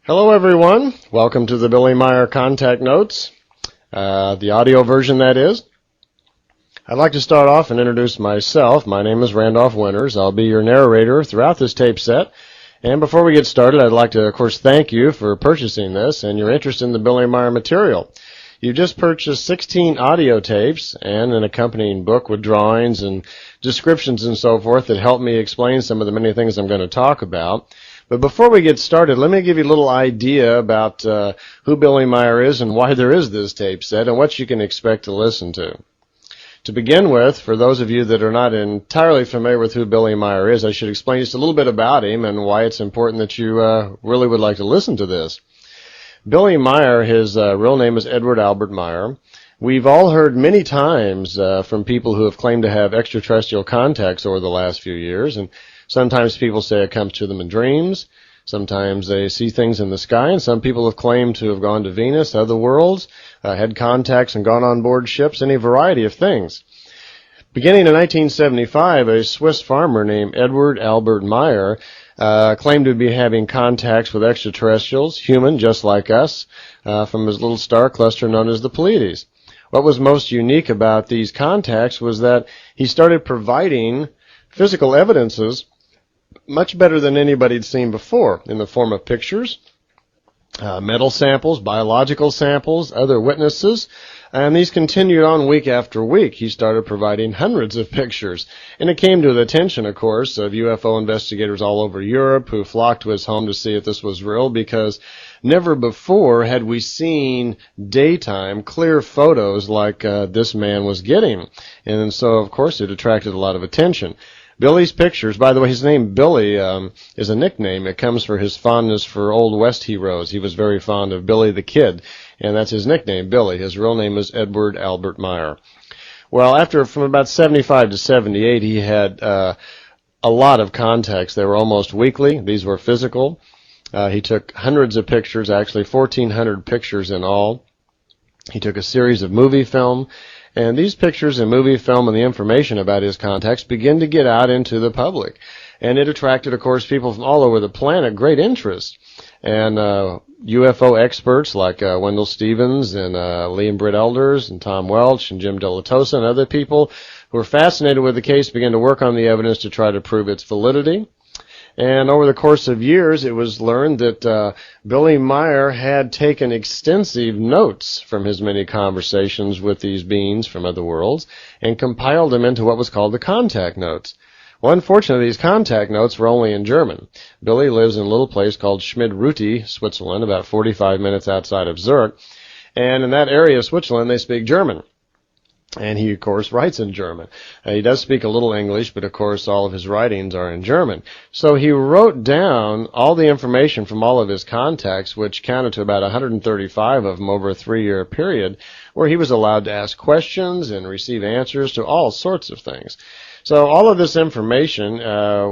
Hello everyone, welcome to the Billy Meier Contact Notes, the audio version that is. I'd like to start off and introduce myself. My name is Randolph Winters. I'll be your narrator throughout this tape set. And before we get started, I'd like to, of course, thank you for purchasing this and your interest in the Billy Meier material. You just purchased 16 audio tapes and an accompanying book with drawings and descriptions and so forth that help me explain some of the many things I'm going to talk about. But before we get started, let me give you a little idea about who Billy Meier is and why there is this tape set and what you can expect to listen to. To begin with, for those of you that are not entirely familiar with who Billy Meier is, I should explain just a little bit about him and why it's important that you really would like to listen to this. Billy Meier, his real name is Edward Albert Meier. We've all heard many times from people who have claimed to have extraterrestrial contacts over the last few years, and sometimes people say it comes to them in dreams. Sometimes they see things in the sky, and some people have claimed to have gone to Venus, other worlds, had contacts and gone on board ships, any variety of things. Beginning in 1975, a Swiss farmer named Edward Albert Meier claimed to be having contacts with extraterrestrials, human, just like us, from his little star cluster known as the Pleiades. What was most unique about these contacts was that he started providing physical evidences much better than anybody had seen before, in the form of pictures, metal samples, biological samples, other witnesses, and these continued on week after week. He started providing hundreds of pictures, and it came to the attention, of course, of UFO investigators all over Europe who flocked to his home to see if this was real, because never before had we seen daytime clear photos like this man was getting, and so, of course, it attracted a lot of attention. Billy's pictures, by the way, his name Billy is a nickname. It comes from his fondness for Old West heroes. He was very fond of Billy the Kid, and that's his nickname, Billy. His real name is Edward Albert Meier. Well, from about 75 to 78, he had a lot of contacts. They were almost weekly. These were physical. He took hundreds of pictures, actually 1,400 pictures in all. He took a series of movie film. And these pictures and movie film and the information about his contacts begin to get out into the public. And it attracted, of course, people from all over the planet great interest. And UFO experts like Wendell Stevens and Lee and Britt Elders and Tom Welch and Jim Delatosa and other people who were fascinated with the case began to work on the evidence to try to prove its validity. And over the course of years, it was learned that Billy Meier had taken extensive notes from his many conversations with these beings from other worlds and compiled them into what was called the contact notes. Well, unfortunately, these contact notes were only in German. Billy lives in a little place called Schmid-Ruti, Switzerland, about 45 minutes outside of Zurich. And in that area of Switzerland, they speak German. And he, of course, writes in German. He does speak a little English, but, of course, all of his writings are in German. So he wrote down all the information from all of his contacts, which counted to about 135 of them over a 3-year period, where he was allowed to ask questions and receive answers to all sorts of things. So all of this information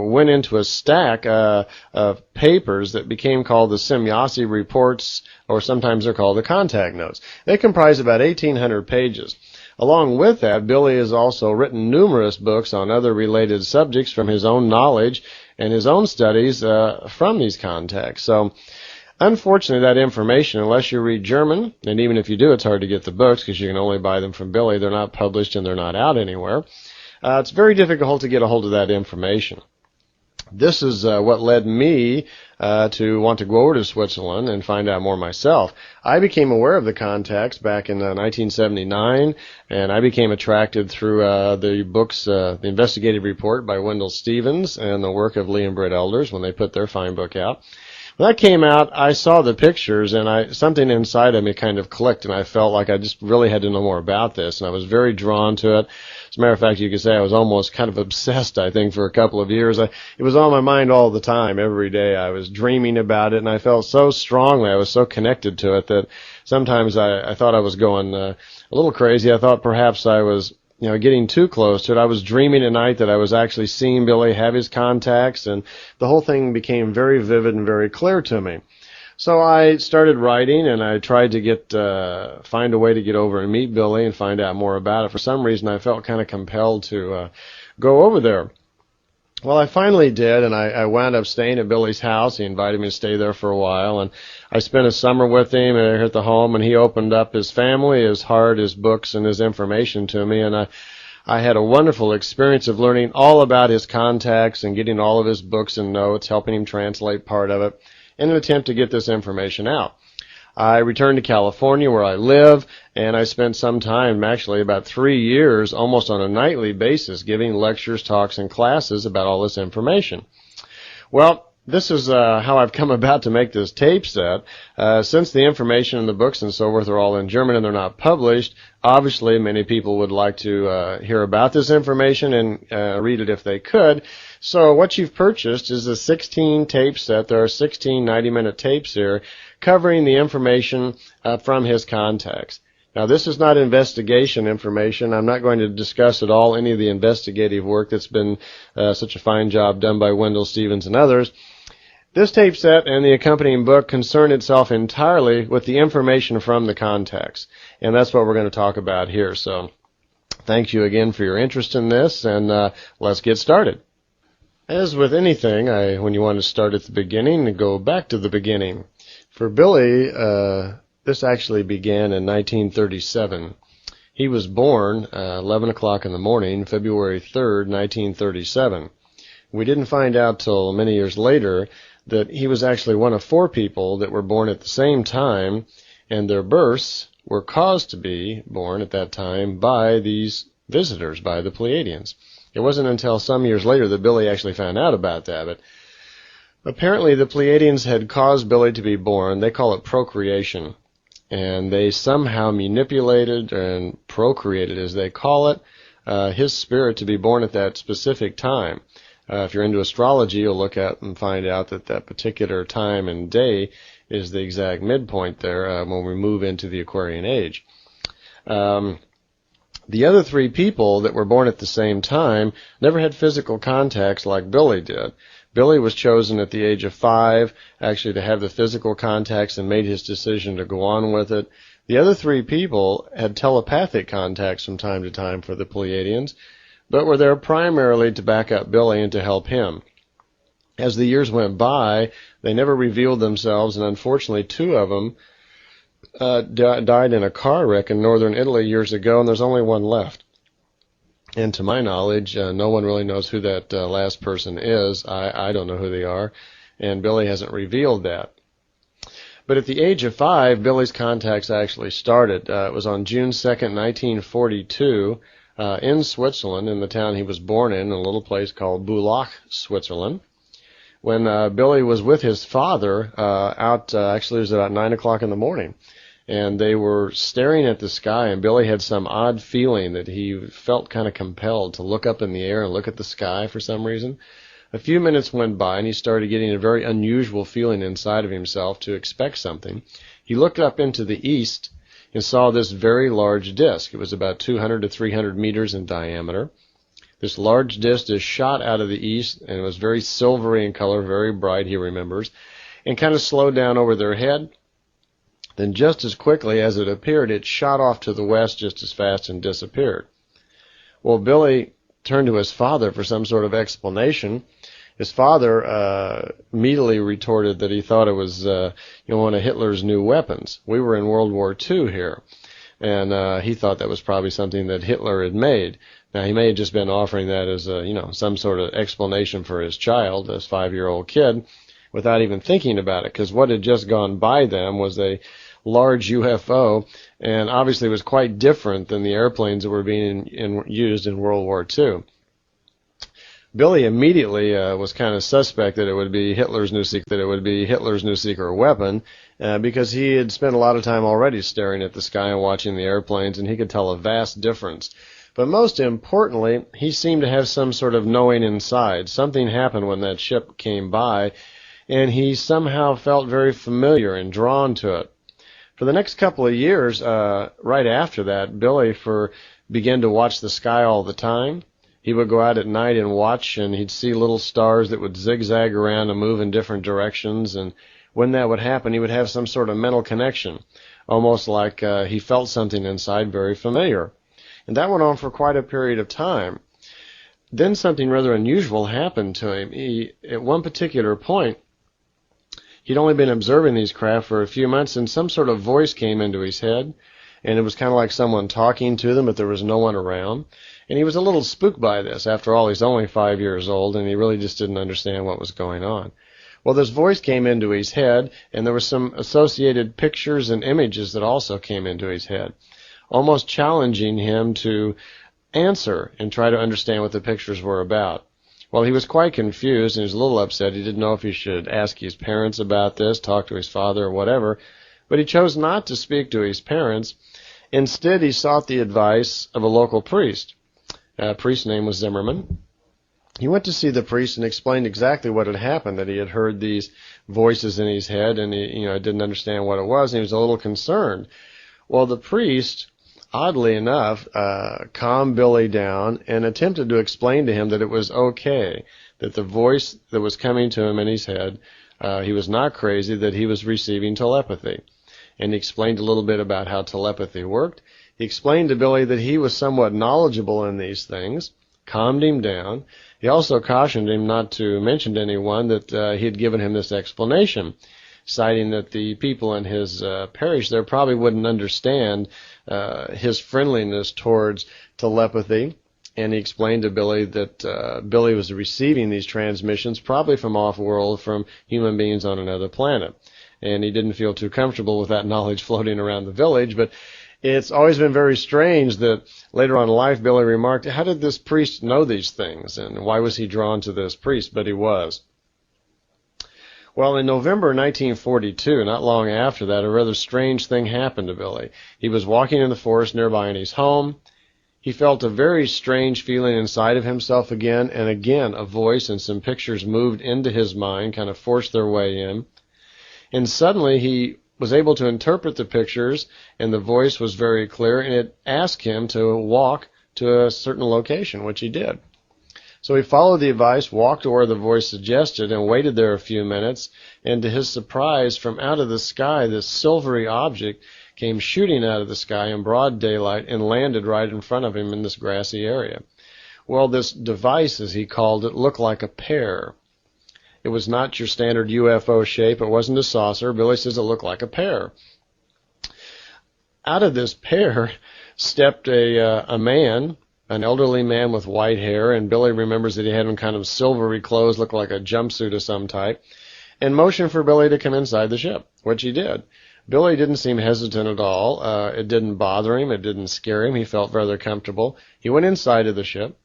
went into a stack of papers that became called the Semjase reports, or sometimes they're called the contact notes. They comprise about 1,800 pages. Along with that, Billy has also written numerous books on other related subjects from his own knowledge and his own studies from these contacts. So, unfortunately, that information, unless you read German, and even if you do, it's hard to get the books because you can only buy them from Billy. They're not published and they're not out anywhere. It's very difficult to get a hold of that information. This is what led me to want to go over to Switzerland and find out more myself. I became aware of the contacts back in 1979, and I became attracted through the books, the investigative report by Wendell Stevens and the work of Lee and Britt Elders when they put their fine book out. When that came out, I saw the pictures, and something inside of me kind of clicked, and I felt like I just really had to know more about this, and I was very drawn to it. As a matter of fact, you could say I was almost kind of obsessed, I think, for a couple of years. It was on my mind all the time, every day. I was dreaming about it, and I felt so strongly, I was so connected to it that sometimes I thought I was going a little crazy. I thought perhaps I was getting too close to it. I was dreaming at night that I was actually seeing Billy have his contacts, and the whole thing became very vivid and very clear to me. So I started writing, and I tried to find a way to get over and meet Billy and find out more about it. For some reason, I felt kind of compelled to go over there. Well, I finally did, and I wound up staying at Billy's house. He invited me to stay there for a while, and I spent a summer with him here at the home, and he opened up his family, his heart, his books, and his information to me, and I had a wonderful experience of learning all about his contacts and getting all of his books and notes, helping him translate part of it, in an attempt to get this information out. I returned to California where I live, and I spent some time, actually about 3 years, almost on a nightly basis, giving lectures, talks, and classes about all this information. Well, this is how I've come about to make this tape set. Since the information in the books and so forth are all in German and they're not published, obviously many people would like to hear about this information and read it if they could. So what you've purchased is a 16 tape set. There are 16 90-minute tapes here covering the information from his contacts. Now, this is not investigation information. I'm not going to discuss at all any of the investigative work that's been such a fine job done by Wendell Stevens and others. This tape set and the accompanying book concern itself entirely with the information from the contacts, and that's what we're going to talk about here. So, thank you again for your interest in this, and let's get started. As with anything, when you want to start at the beginning, go back to the beginning. For Billy, this actually began in 1937. He was born 11 o'clock in the morning, February 3rd, 1937. We didn't find out till many years later that he was actually one of 4 people that were born at the same time, and their births were caused to be born at that time by these visitors, by the Pleiadians. It wasn't until some years later that Billy actually found out about that, but apparently the Pleiadians had caused Billy to be born. They call it procreation, and they somehow manipulated and procreated, as they call it, his spirit to be born at that specific time. If you're into astrology, you'll look at and find out that that particular time and day is the exact midpoint there when we move into the Aquarian age. The other 3 people that were born at the same time never had physical contacts like Billy did. Billy was chosen at the age of 5, actually, to have the physical contacts and made his decision to go on with it. The other 3 people had telepathic contacts from time to time for the Pleiadians, but were there primarily to back up Billy and to help him. As the years went by, they never revealed themselves, and unfortunately 2 of them died in a car wreck in northern Italy years ago, and there's only 1 left. And to my knowledge, no one really knows who that last person is. I don't know who they are, and Billy hasn't revealed that. But at the age of 5, Billy's contacts actually started. It was on June 2nd, 1942, in Switzerland, in the town he was born in a little place called Bulach, Switzerland, when Billy was with his father actually it was about 9 o'clock in the morning. And they were staring at the sky, and Billy had some odd feeling that he felt kind of compelled to look up in the air and look at the sky for some reason. A few minutes went by, and he started getting a very unusual feeling inside of himself to expect something. He looked up into the east and saw this very large disk. It was about 200 to 300 meters in diameter. This large disk is shot out of the east, and it was very silvery in color, very bright, he remembers, and kind of slowed down over their head. Then just as quickly as it appeared, it shot off to the west just as fast and disappeared. Well, Billy turned to his father for some sort of explanation. His father immediately retorted that he thought it was one of Hitler's new weapons. We were in World War II here, and he thought that was probably something that Hitler had made. Now, he may have just been offering that as some sort of explanation for his child, this 5-year-old kid, without even thinking about it, because what had just gone by them was a large UFO, and obviously was quite different than the airplanes that were being used in World War II. Billy immediately was kind of suspect that it would be Hitler's new secret weapon, because he had spent a lot of time already staring at the sky and watching the airplanes, and he could tell a vast difference. But most importantly, he seemed to have some sort of knowing inside. Something happened when that ship came by, and he somehow felt very familiar and drawn to it. For the next couple of years, right after that, Billy began to watch the sky all the time. He would go out at night and watch, and he'd see little stars that would zigzag around and move in different directions, and when that would happen, he would have some sort of mental connection, almost like he felt something inside very familiar. And that went on for quite a period of time. then something rather unusual happened to him. At one particular point, he'd only been observing these craft for a few months, and some sort of voice came into his head, and it was kind of like someone talking to them, but there was no one around. And he was a little spooked by this. After all, he's only 5 years old, and he really just didn't understand what was going on. Well, this voice came into his head, and there were some associated pictures and images that also came into his head, almost challenging him to answer and try to understand what the pictures were about. Well, he was quite confused and he was a little upset. He didn't know if he should ask his parents about this, talk to his father or whatever, but he chose not to speak to his parents. Instead, he sought the advice of a local priest. A priest's name was Zimmerman. He went to see the priest and explained exactly what had happened, that he had heard these voices in his head and he didn't understand what it was, and he was a little concerned. Well, the priest, oddly enough, calmed Billy down and attempted to explain to him that it was okay, that the voice that was coming to him in his head, he was not crazy, that he was receiving telepathy. And he explained a little bit about how telepathy worked. He explained to Billy that he was somewhat knowledgeable in these things, calmed him down. He also cautioned him not to mention to anyone that he had given him this explanation, citing that the people in his parish there probably wouldn't understand his friendliness towards telepathy. And he explained to Billy that Billy was receiving these transmissions probably from off-world, from human beings on another planet. And he didn't feel too comfortable with that knowledge floating around the village. But it's always been very strange that later on in life, Billy remarked, how did this priest know these things? And why was he drawn to this priest? But he was. Well, in November 1942, not long after that, a rather strange thing happened to Billy. He was walking in the forest nearby in his home. He felt a very strange feeling inside of himself again, and again a voice and some pictures moved into his mind, kind of forced their way in. And suddenly he was able to interpret the pictures, and the voice was very clear, and it asked him to walk to a certain location, which he did. So he followed the advice, walked to where the voice suggested, and waited there a few minutes, and to his surprise, from out of the sky, this silvery object came shooting out of the sky in broad daylight and landed right in front of him in this grassy area. Well, this device, as he called it, looked like a pear. It was not your standard UFO shape. It wasn't a saucer. Billy says it looked like a pear. Out of this pear stepped a man, an elderly man with white hair, and Billy remembers that he had on kind of silvery clothes, looked like a jumpsuit of some type, and motioned for Billy to come inside the ship, which he did. Billy didn't seem hesitant at all. It didn't bother him. It didn't scare him. He felt rather comfortable. He went inside of the ship.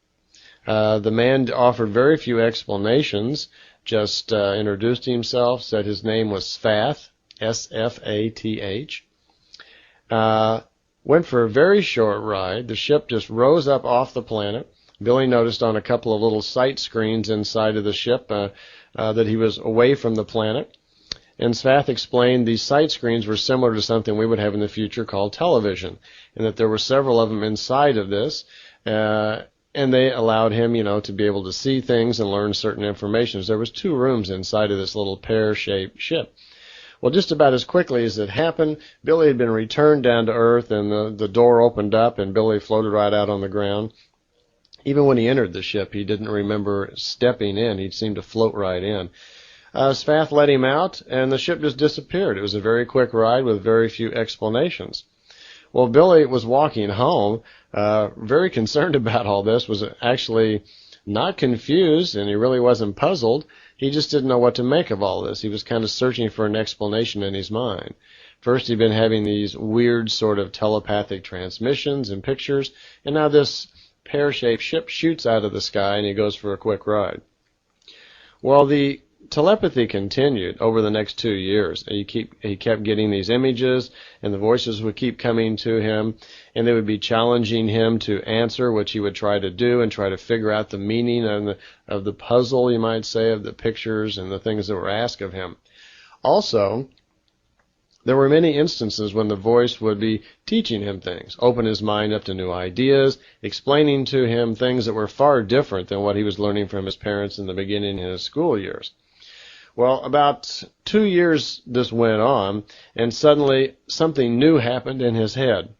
The man offered very few explanations, just introduced himself, said his name was Sfath, S-F-A-T-H. Went for a very short ride. The ship just rose up off the planet. Billy noticed on a couple of little sight screens inside of the ship that he was away from the planet. And Sfath explained these sight screens were similar to something we would have in the future called television, and that there were several of them inside of this, and they allowed him, to be able to see things and learn certain information. There was 2 rooms inside of this little pear-shaped ship. Well, just about as quickly as it happened, Billy had been returned down to Earth, and the door opened up, and Billy floated right out on the ground. Even when he entered the ship, he didn't remember stepping in. He seemed to float right in. Sfath let him out, and the ship just disappeared. It was a very quick ride with very few explanations. Well, Billy was walking home, very concerned about all this, was actually not confused, and he really wasn't puzzled. He just didn't know what to make of all this. He was kind of searching for an explanation in his mind. First, he'd been having these weird sort of telepathic transmissions and pictures, and now this pear-shaped ship shoots out of the sky, and he goes for a quick ride. Well, the telepathy continued over the next 2 years. He kept getting these images, and the voices would keep coming to him, and they would be challenging him to answer, which he would try to do, and try to figure out the meaning of the puzzle, you might say, of the pictures and the things that were asked of him. Also, there were many instances when the voice would be teaching him things, open his mind up to new ideas, explaining to him things that were far different than what he was learning from his parents in the beginning in his school years. Well, about 2 years this went on, and suddenly something new happened in his head.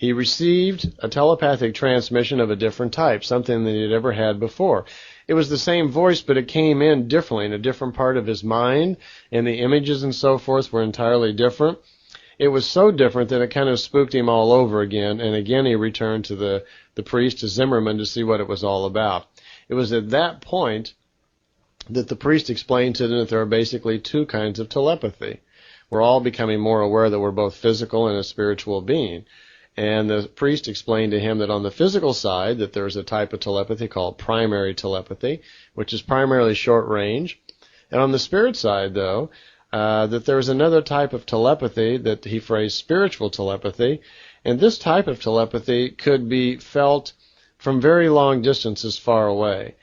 He received a telepathic transmission of a different type, something that he had ever had before. It was the same voice, but it came in differently, in a different part of his mind, and the images and so forth were entirely different. It was so different that it kind of spooked him all over again, and again he returned to the priest, to Zimmerman, to see what it was all about. It was at that point that the priest explained to them that there are basically two kinds of telepathy. We're all becoming more aware that we're both physical and a spiritual being. And the priest explained to him that on the physical side, that there's a type of telepathy called primary telepathy, which is primarily short range. And on the spirit side, though, that there's another type of telepathy that he phrased spiritual telepathy. And this type of telepathy could be felt from very long distances far away.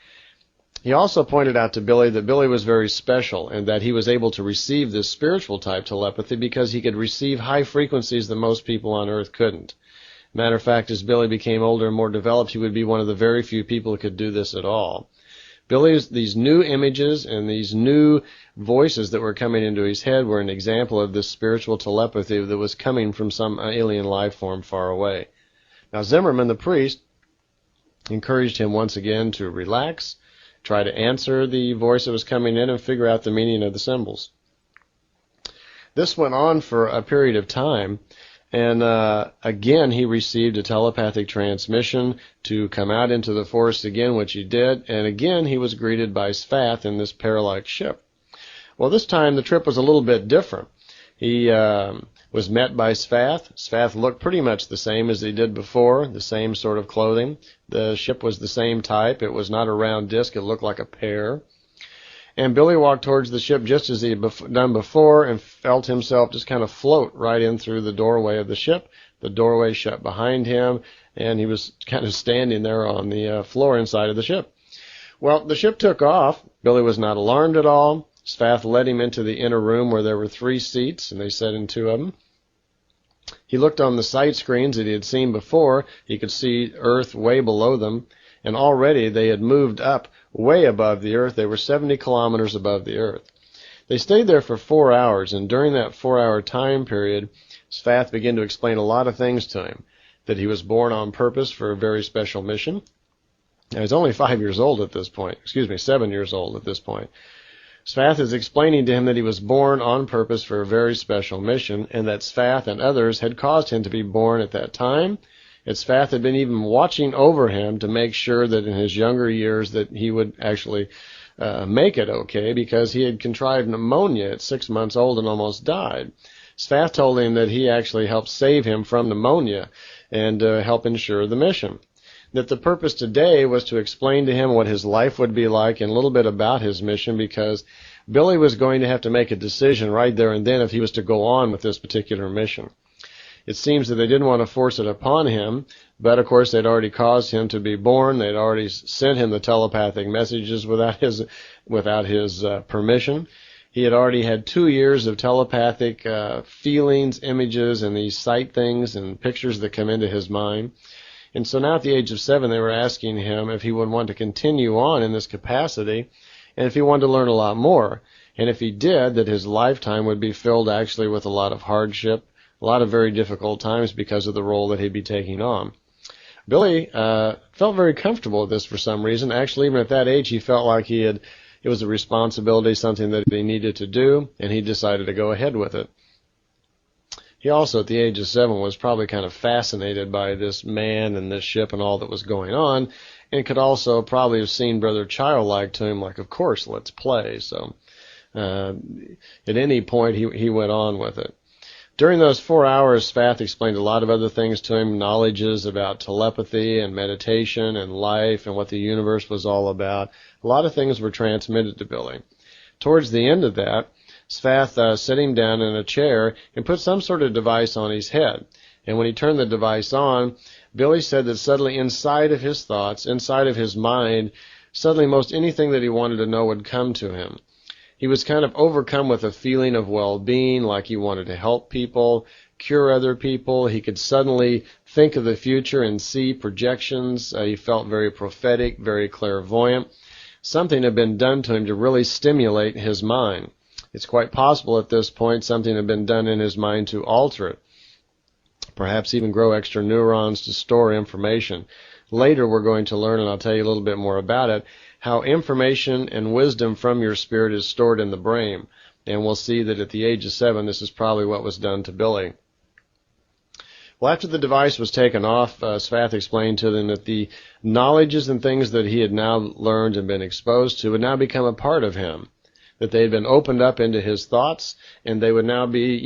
He also pointed out to Billy that Billy was very special and that he was able to receive this spiritual type telepathy because he could receive high frequencies that most people on Earth couldn't. Matter of fact, as Billy became older and more developed, he would be one of the very few people who could do this at all. Billy's, these new images and these new voices that were coming into his head were an example of this spiritual telepathy that was coming from some alien life form far away. Now Zimmerman, the priest, encouraged him once again to relax, try to answer the voice that was coming in, and figure out the meaning of the symbols. This went on for a period of time, and again he received a telepathic transmission to come out into the forest again, which he did, and again he was greeted by Svath in this pear-like ship. Well, this time the trip was a little bit different. He was met by Svath. Svath looked pretty much the same as he did before, the same sort of clothing. The ship was the same type. It was not a round disc. It looked like a pear. And Billy walked towards the ship just as he had done before and felt himself just kind of float right in through the doorway of the ship. The doorway shut behind him, and he was kind of standing there on the floor inside of the ship. Well, the ship took off. Billy was not alarmed at all. Svath led him into the inner room where there were 3 seats, and they sat in 2 of them. He looked on the sight screens that he had seen before. He could see Earth way below them, and already they had moved up way above the Earth. They were 70 kilometers above the Earth. They stayed there for 4 hours, and during that 4-hour time period, Svath began to explain a lot of things to him, that he was born on purpose for a very special mission. Now, he's only 5 years old at this point. 7 years old at this point. Svath is explaining to him that he was born on purpose for a very special mission, and that Svath and others had caused him to be born at that time. And Svath had been even watching over him to make sure that in his younger years that he would actually make it okay, because he had contrived pneumonia at 6 months old and almost died. Svath told him that he actually helped save him from pneumonia and help ensure the mission. That the purpose today was to explain to him what his life would be like and a little bit about his mission, because Billy was going to have to make a decision right there and then if he was to go on with this particular mission. It seems that they didn't want to force it upon him, but of course they'd already caused him to be born. They'd already sent him the telepathic messages without his permission. He had already had 2 years of telepathic feelings, images, and these sight things and pictures that come into his mind. And so now at the age of 7, they were asking him if he would want to continue on in this capacity and if he wanted to learn a lot more. And if he did, that his lifetime would be filled actually with a lot of hardship, a lot of very difficult times because of the role that he'd be taking on. Billy felt very comfortable with this for some reason. Actually, even at that age, he felt like it was a responsibility, something that he needed to do, and he decided to go ahead with it. He also, at the age of 7, was probably kind of fascinated by this man and this ship and all that was going on, and could also probably have seemed rather childlike to him, like, of course, let's play. So at any point, he went on with it. During those 4 hours, Svath explained a lot of other things to him, knowledges about telepathy and meditation and life and what the universe was all about. A lot of things were transmitted to Billy. Towards the end of that, Svath set him down in a chair and put some sort of device on his head. And when he turned the device on, Billy said that suddenly inside of his thoughts, inside of his mind, suddenly most anything that he wanted to know would come to him. He was kind of overcome with a feeling of well-being, like he wanted to help people, cure other people. He could suddenly think of the future and see projections. He felt very prophetic, very clairvoyant. Something had been done to him to really stimulate his mind. It's quite possible at this point something had been done in his mind to alter it. perhaps even grow extra neurons to store information. Later we're going to learn, and I'll tell you a little bit more about it, how information and wisdom from your spirit is stored in the brain. And we'll see that at the age of 7, this is probably what was done to Billy. Well, after the device was taken off, Svath explained to them that the knowledges and things that he had now learned and been exposed to would now become a part of him, that they had been opened up into his thoughts, and they would now be,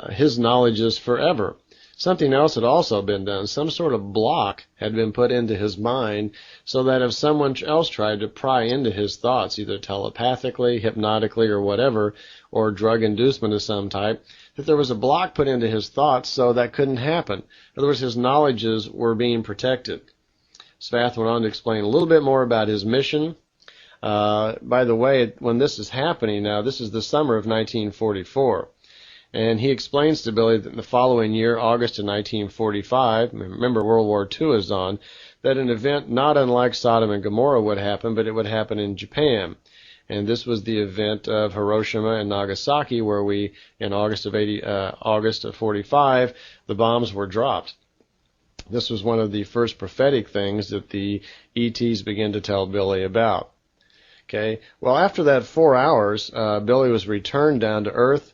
his knowledges forever. Something else had also been done. Some sort of block had been put into his mind so that if someone else tried to pry into his thoughts, either telepathically, hypnotically, or whatever, or drug inducement of some type, that there was a block put into his thoughts so that couldn't happen. In other words, his knowledges were being protected. Svath went on to explain a little bit more about his mission. By the way, when this is happening now, this is the summer of 1944. And he explains to Billy that in the following year, August of 1945, remember World War II is on, that an event not unlike Sodom and Gomorrah would happen, but it would happen in Japan. And this was the event of Hiroshima and Nagasaki, where in August of 45, the bombs were dropped. This was one of the first prophetic things that the ETs began to tell Billy about. Okay. Well, after that 4 hours, Billy was returned down to Earth.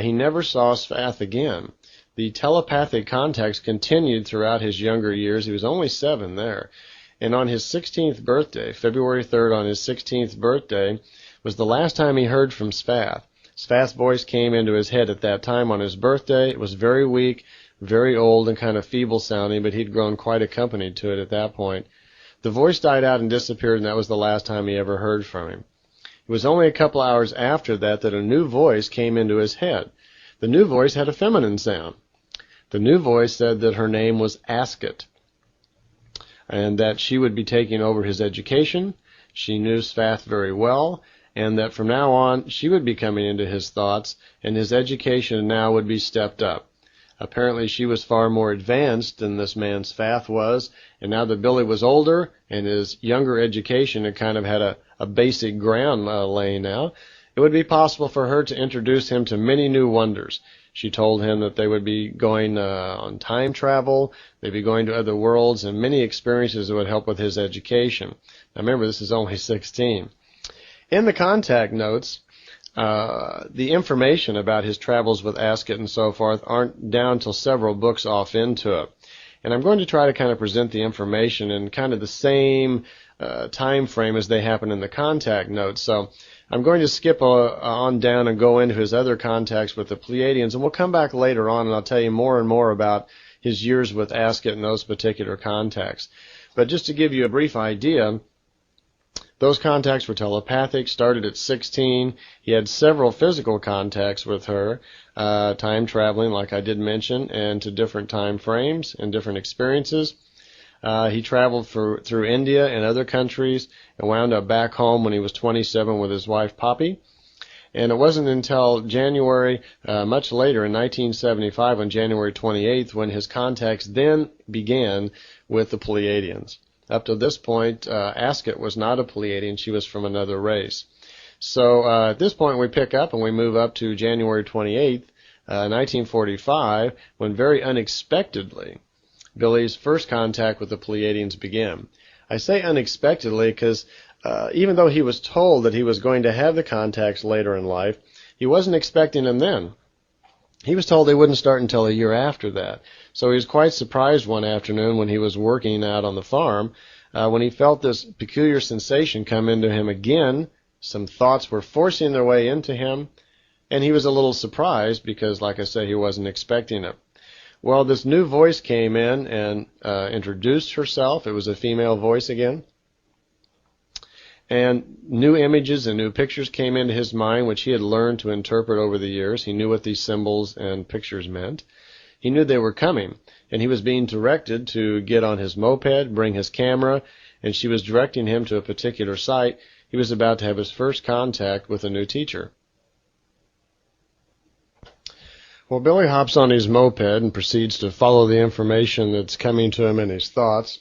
He never saw Svath again. The telepathic contacts continued throughout his younger years. He was only 7 there. And on his 16th birthday, February 3rd, on his 16th birthday, was the last time he heard from Svath. Svath's voice came into his head at that time on his birthday. It was very weak, very old, and kind of feeble sounding, but he'd grown quite accustomed to it at that point. The voice died out and disappeared, and that was the last time he ever heard from him. It was only a couple hours after that a new voice came into his head. The new voice had a feminine sound. The new voice said that her name was Ascot, and that she would be taking over his education. She knew Svath very well, and that from now on she would be coming into his thoughts, and his education now would be stepped up. Apparently she was far more advanced than this man Svath was, and now that Billy was older and his younger education had kind of had a basic ground laying now, it would be possible for her to introduce him to many new wonders. She told him that they would be going on time travel, they'd be going to other worlds, and many experiences that would help with his education. Now remember, this is only 16. In the contact notes, the information about his travels with Ascot and so forth aren't down till several books off into it. And I'm going to try to kind of present the information in kind of the same time frame as they happen in the contact notes. So I'm going to skip on down and go into his other contacts with the Pleiadians, and we'll come back later on and I'll tell you more and more about his years with Ascot and those particular contacts. But just to give you a brief idea, those contacts were telepathic, started at 16. He had several physical contacts with her, time traveling, like I did mention, and to different time frames and different experiences. He traveled through India and other countries and wound up back home when he was 27 with his wife, Poppy. And it wasn't until January, much later in 1975, on January 28th, when his contacts then began with the Pleiadians. Up to this point, Ascot was not a Pleiadian. She was from another race. So at this point, we pick up and we move up to January 28th, 1945, when very unexpectedly, Billy's first contact with the Pleiadians began. I say unexpectedly because even though he was told that he was going to have the contacts later in life, he wasn't expecting them then. He was told they wouldn't start until a year after that. So he was quite surprised one afternoon when he was working out on the farm when he felt this peculiar sensation come into him again. Some thoughts were forcing their way into him, and he was a little surprised because, like I say, he wasn't expecting it. Well, this new voice came in and introduced herself. It was a female voice again. And new images and new pictures came into his mind, which he had learned to interpret over the years. He knew what these symbols and pictures meant. He knew they were coming, and he was being directed to get on his moped, bring his camera, and she was directing him to a particular site. He was about to have his first contact with a new teacher. Well, Billy hops on his moped and proceeds to follow the information that's coming to him in his thoughts.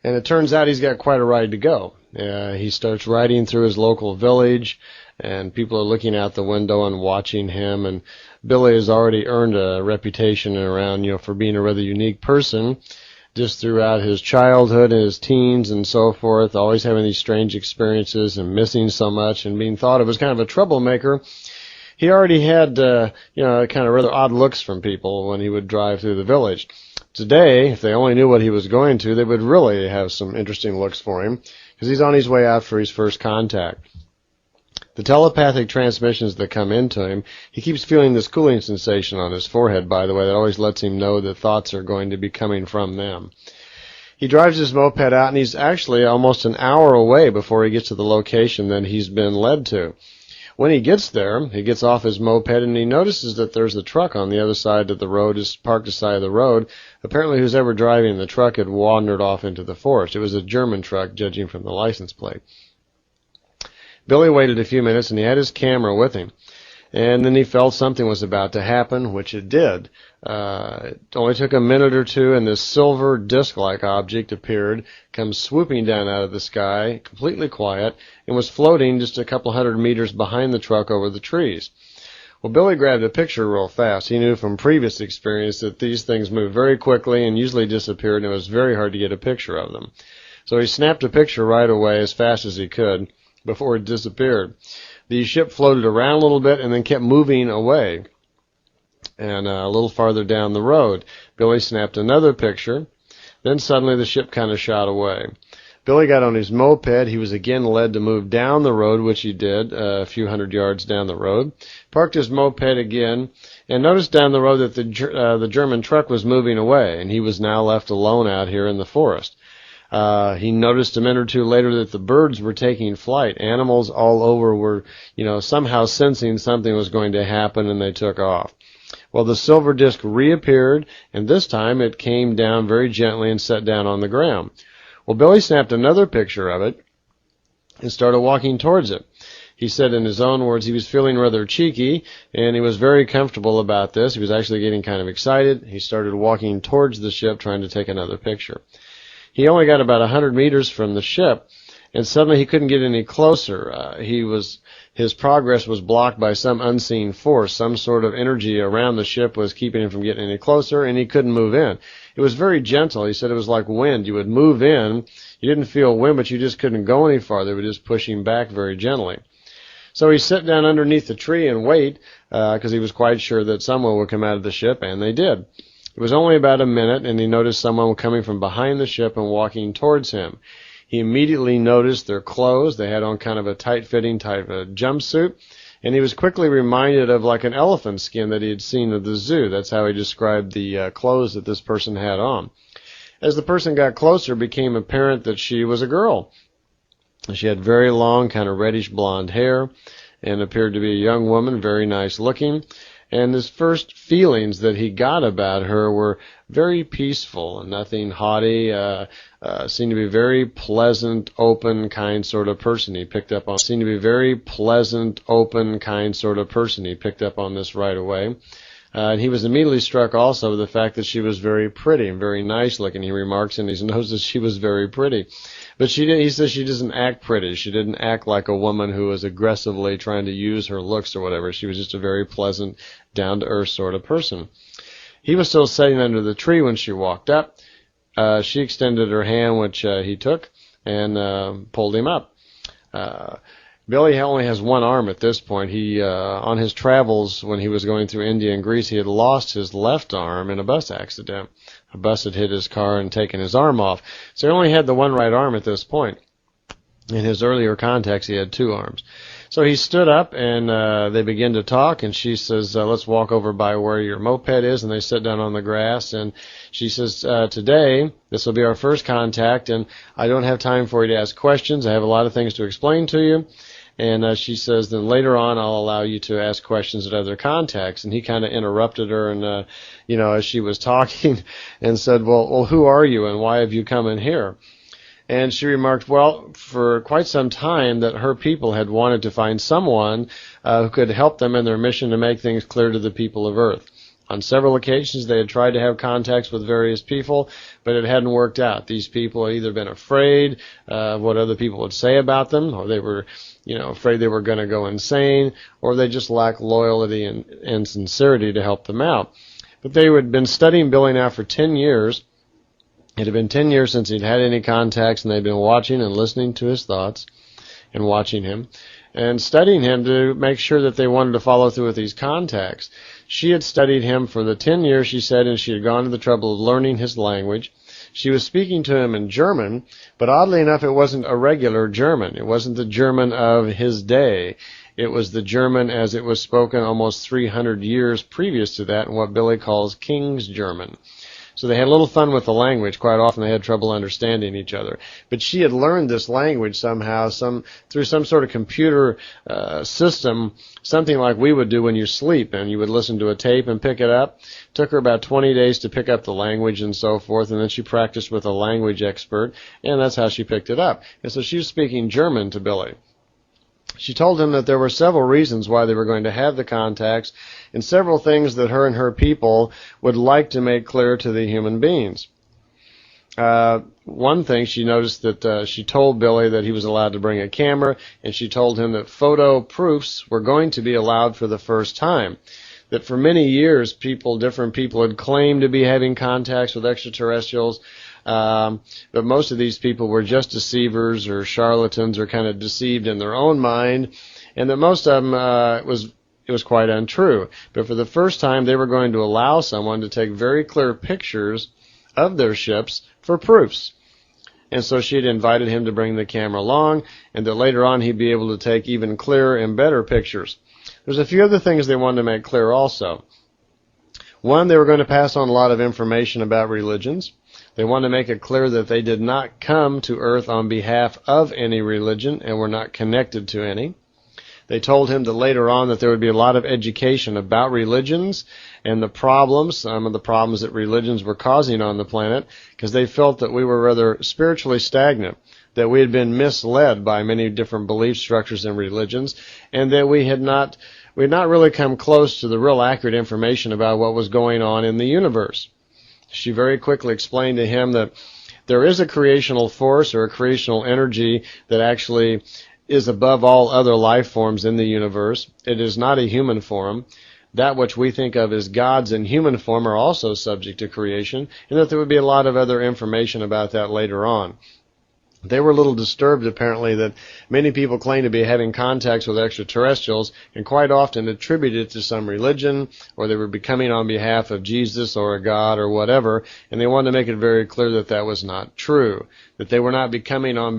And it turns out he's got quite a ride to go. He starts riding through his local village, and people are looking out the window and watching him. And Billy has already earned a reputation around, for being a rather unique person, just throughout his childhood and his teens and so forth, always having these strange experiences and missing so much and being thought of as kind of a troublemaker. He already had, kind of rather odd looks from people when he would drive through the village. Today, if they only knew what he was going to, they would really have some interesting looks for him, because he's on his way out for his first contact. The telepathic transmissions that come into him, he keeps feeling this cooling sensation on his forehead, by the way, that always lets him know that thoughts are going to be coming from them. He drives his moped out, and he's actually almost an hour away before he gets to the location that he's been led to. When he gets there, he gets off his moped, and he notices that there's a truck on the other side of the road, is parked aside of the road. Apparently, who's ever driving the truck had wandered off into the forest. It was a German truck, judging from the license plate. Billy waited a few minutes, and he had his camera with him. And then he felt something was about to happen, which it did. It only took a minute or two, and this silver disc-like object appeared, comes swooping down out of the sky, completely quiet, and was floating just a couple hundred meters behind the truck over the trees. Well, Billy grabbed a picture real fast. He knew from previous experience that these things move very quickly and usually disappeared, and it was very hard to get a picture of them. So he snapped a picture right away as fast as he could before it disappeared. The ship floated around a little bit and then kept moving away. And a little farther down the road, Billy snapped another picture. Then suddenly the ship kind of shot away. Billy got on his moped. He was again led to move down the road, which he did a few hundred yards down the road. Parked his moped again, and noticed down the road that the German truck was moving away, and he was now left alone out here in the forest. He noticed a minute or two later that the birds were taking flight. Animals all over were, somehow sensing something was going to happen, and they took off. Well, the silver disc reappeared, and this time it came down very gently and set down on the ground. Well, Billy snapped another picture of it and started walking towards it. He said in his own words he was feeling rather cheeky, and he was very comfortable about this. He was actually getting kind of excited. He started walking towards the ship, trying to take another picture. He only got about 100 meters from the ship, and suddenly he couldn't get any closer. His progress was blocked by some unseen force. Some sort of energy around the ship was keeping him from getting any closer, and he couldn't move in. It was very gentle. He said it was like wind. You would move in. You didn't feel wind, but you just couldn't go any farther. It would just push him back very gently. So he sat down underneath the tree and wait, because he was quite sure that someone would come out of the ship, and they did. It was only about a minute, and he noticed someone coming from behind the ship and walking towards him. He immediately noticed their clothes. They had on kind of a tight-fitting type of jumpsuit, and he was quickly reminded of like an elephant skin that he had seen at the zoo. That's how he described the clothes that this person had on. As the person got closer, it became apparent that she was a girl. She had very long, kind of reddish blonde hair, and appeared to be a young woman, very nice looking. And his first feelings that he got about her were very peaceful, nothing haughty, seemed to be a very pleasant, open, kind sort of person. He picked up on this right away. And he was immediately struck also with the fact that she was very pretty and very nice looking. He remarks in his notes that she was very pretty. But he says she doesn't act pretty. She didn't act like a woman who was aggressively trying to use her looks or whatever. She was just a very pleasant, down-to-earth sort of person. He was still sitting under the tree when she walked up. She extended her hand, which he took, and pulled him up. Billy only has one arm at this point. He, on his travels when he was going through India and Greece, he had lost his left arm in a bus accident. A bus had hit his car and taken his arm off. So he only had the one right arm at this point. In his earlier contacts, he had two arms. So he stood up, and they began to talk, and she says, let's walk over by where your moped is, and they sit down on the grass, and she says, today, this will be our first contact, and I don't have time for you to ask questions. I have a lot of things to explain to you. And she says, then later on, I'll allow you to ask questions at other contacts. And he kind of interrupted her, and, as she was talking, and said, well, who are you, and why have you come in here? And she remarked, well, for quite some time that her people had wanted to find someone who could help them in their mission to make things clear to the people of Earth. On several occasions, they had tried to have contacts with various people, but it hadn't worked out. These people had either been afraid of what other people would say about them, or they were, afraid they were going to go insane, or they just lacked loyalty and sincerity to help them out. But they had been studying Billy now for 10 years. It had been 10 years since he'd had any contacts, and they'd been watching and listening to his thoughts and watching him and studying him to make sure that they wanted to follow through with these contacts. She had studied him for the 10 years, she said, and she had gone to the trouble of learning his language. She was speaking to him in German, but oddly enough, it wasn't a regular German. It wasn't the German of his day. It was the German as it was spoken almost 300 years previous to that, in what Billy calls King's German. So they had a little fun with the language. Quite often they had trouble understanding each other. But she had learned this language somehow, through some sort of computer system, something like we would do when you sleep, and you would listen to a tape and pick it up. It took her about 20 days to pick up the language and so forth, and then she practiced with a language expert, and that's how she picked it up. And so she was speaking German to Billy. She told him that there were several reasons why they were going to have the contacts, and several things that her and her people would like to make clear to the human beings. One thing, she noticed that she told Billy that he was allowed to bring a camera, and she told him that photo proofs were going to be allowed for the first time. That for many years, different people had claimed to be having contacts with extraterrestrials, but most of these people were just deceivers or charlatans or kind of deceived in their own mind, and that most of them, it was quite untrue. But for the first time, they were going to allow someone to take very clear pictures of their ships for proofs. And so she had invited him to bring the camera along, and that later on he'd be able to take even clearer and better pictures. There's a few other things they wanted to make clear also. One, they were going to pass on a lot of information about religions. They wanted to make it clear that they did not come to Earth on behalf of any religion and were not connected to any. They told him that later on that there would be a lot of education about religions and some of the problems that religions were causing on the planet, because they felt that we were rather spiritually stagnant, that we had been misled by many different belief structures and religions, and that we had not really come close to the real accurate information about what was going on in the universe. She very quickly explained to him that there is a creational force or a creational energy that actually is above all other life forms in the universe. It is not a human form. That which we think of as gods in human form are also subject to creation, and that there would be a lot of other information about that later on. They were a little disturbed, apparently, that many people claim to be having contacts with extraterrestrials and quite often attributed it to some religion, or they were becoming on behalf of Jesus or a god or whatever, and they wanted to make it very clear that that was not true, that they were not coming on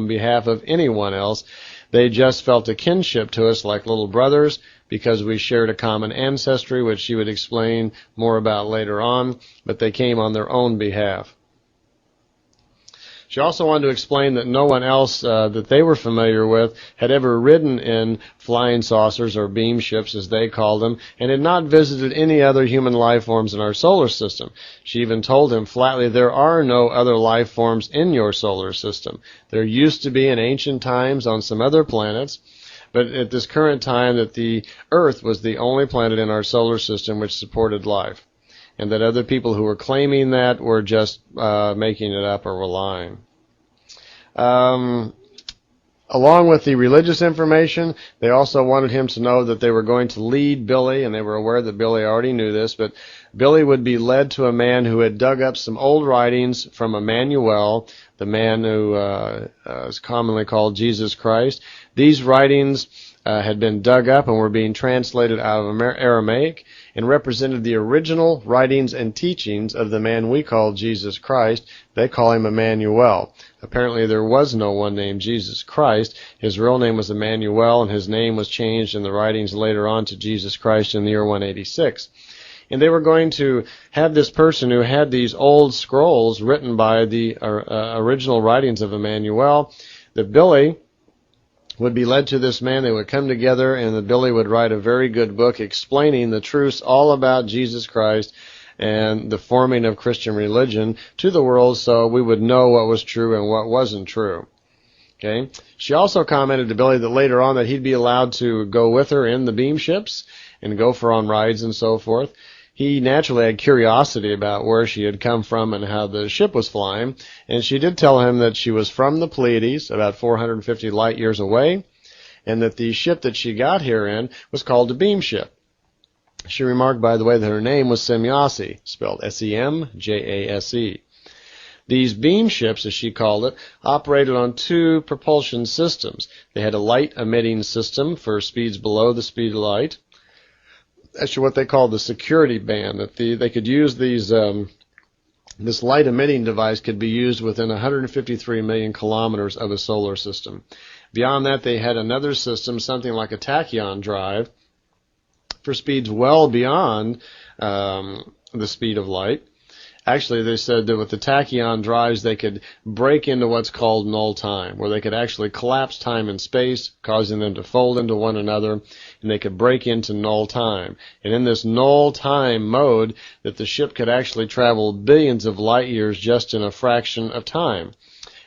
behalf of anyone else. They just felt a kinship to us like little brothers because we shared a common ancestry, which she would explain more about later on, but they came on their own behalf. She also wanted to explain that no one else that they were familiar with had ever ridden in flying saucers or beam ships, as they called them, and had not visited any other human life forms in our solar system. She even told him flatly, there are no other life forms in your solar system. There used to be in ancient times on some other planets, but at this current time that the Earth was the only planet in our solar system which supported life, and that other people who were claiming that were just making it up or were lying. Along with the religious information, they also wanted him to know that they were going to lead Billy, and they were aware that Billy already knew this, but Billy would be led to a man who had dug up some old writings from Emmanuel, the man who is commonly called Jesus Christ. These writings had been dug up and were being translated out of Aramaic and represented the original writings and teachings of the man we call Jesus Christ. They call him Emmanuel. Apparently there was no one named Jesus Christ. His real name was Emmanuel, and his name was changed in the writings later on to Jesus Christ in the year 186. And they were going to have this person who had these old scrolls written by the original writings of Emmanuel, that Billy would be led to this man. They would come together, and that Billy would write a very good book explaining the truths all about Jesus Christ and the forming of Christian religion to the world, so we would know what was true and what wasn't true. Okay. She also commented to Billy that later on that he'd be allowed to go with her in the beam ships, and go for on rides and so forth. He naturally had curiosity about where she had come from and how the ship was flying, and she did tell him that she was from the Pleiades, about 450 light years away, and that the ship that she got here in was called a beam ship. She remarked, by the way, that her name was Semjase, spelled S-E-M-J-A-S-E. These beam ships, as she called it, operated on two propulsion systems. They had a light-emitting system for speeds below the speed of light. Actually, what they called the security band, that they could use these, this light-emitting device could be used within 153 million kilometers of a solar system. Beyond that, they had another system, something like a tachyon drive, for speeds well beyond the speed of light. Actually, they said that with the tachyon drives, they could break into what's called null time, where they could actually collapse time and space, causing them to fold into one another, and they could break into null time. And in this null time mode, that the ship could actually travel billions of light years just in a fraction of time,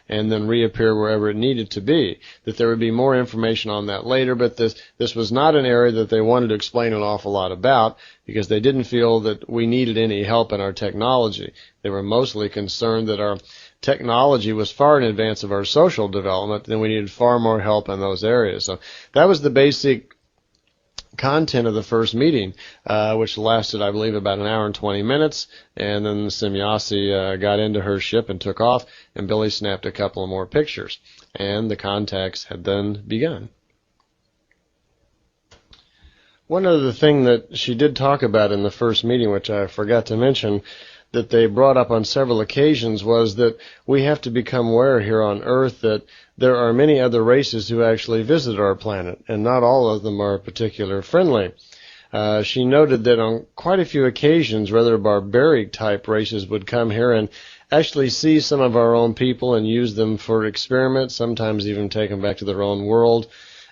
and then reappear wherever it needed to be. That there would be more information on that later, but this was not an area that they wanted to explain an awful lot about, because they didn't feel that we needed any help in our technology. They were mostly concerned that our technology was far in advance of our social development, and we needed far more help in those areas. So that was the basic content of the first meeting, which lasted, I believe, about an hour and 20 minutes, and then Semjase got into her ship and took off, and Billy snapped a couple of more pictures, and the contacts had then begun. One other thing that she did talk about in the first meeting, which I forgot to mention, that they brought up on several occasions, was that we have to become aware here on Earth that there are many other races who actually visit our planet, and not all of them are particularly friendly. She noted that on quite a few occasions, rather barbaric type races would come here and actually see some of our own people and use them for experiments, sometimes even take them back to their own world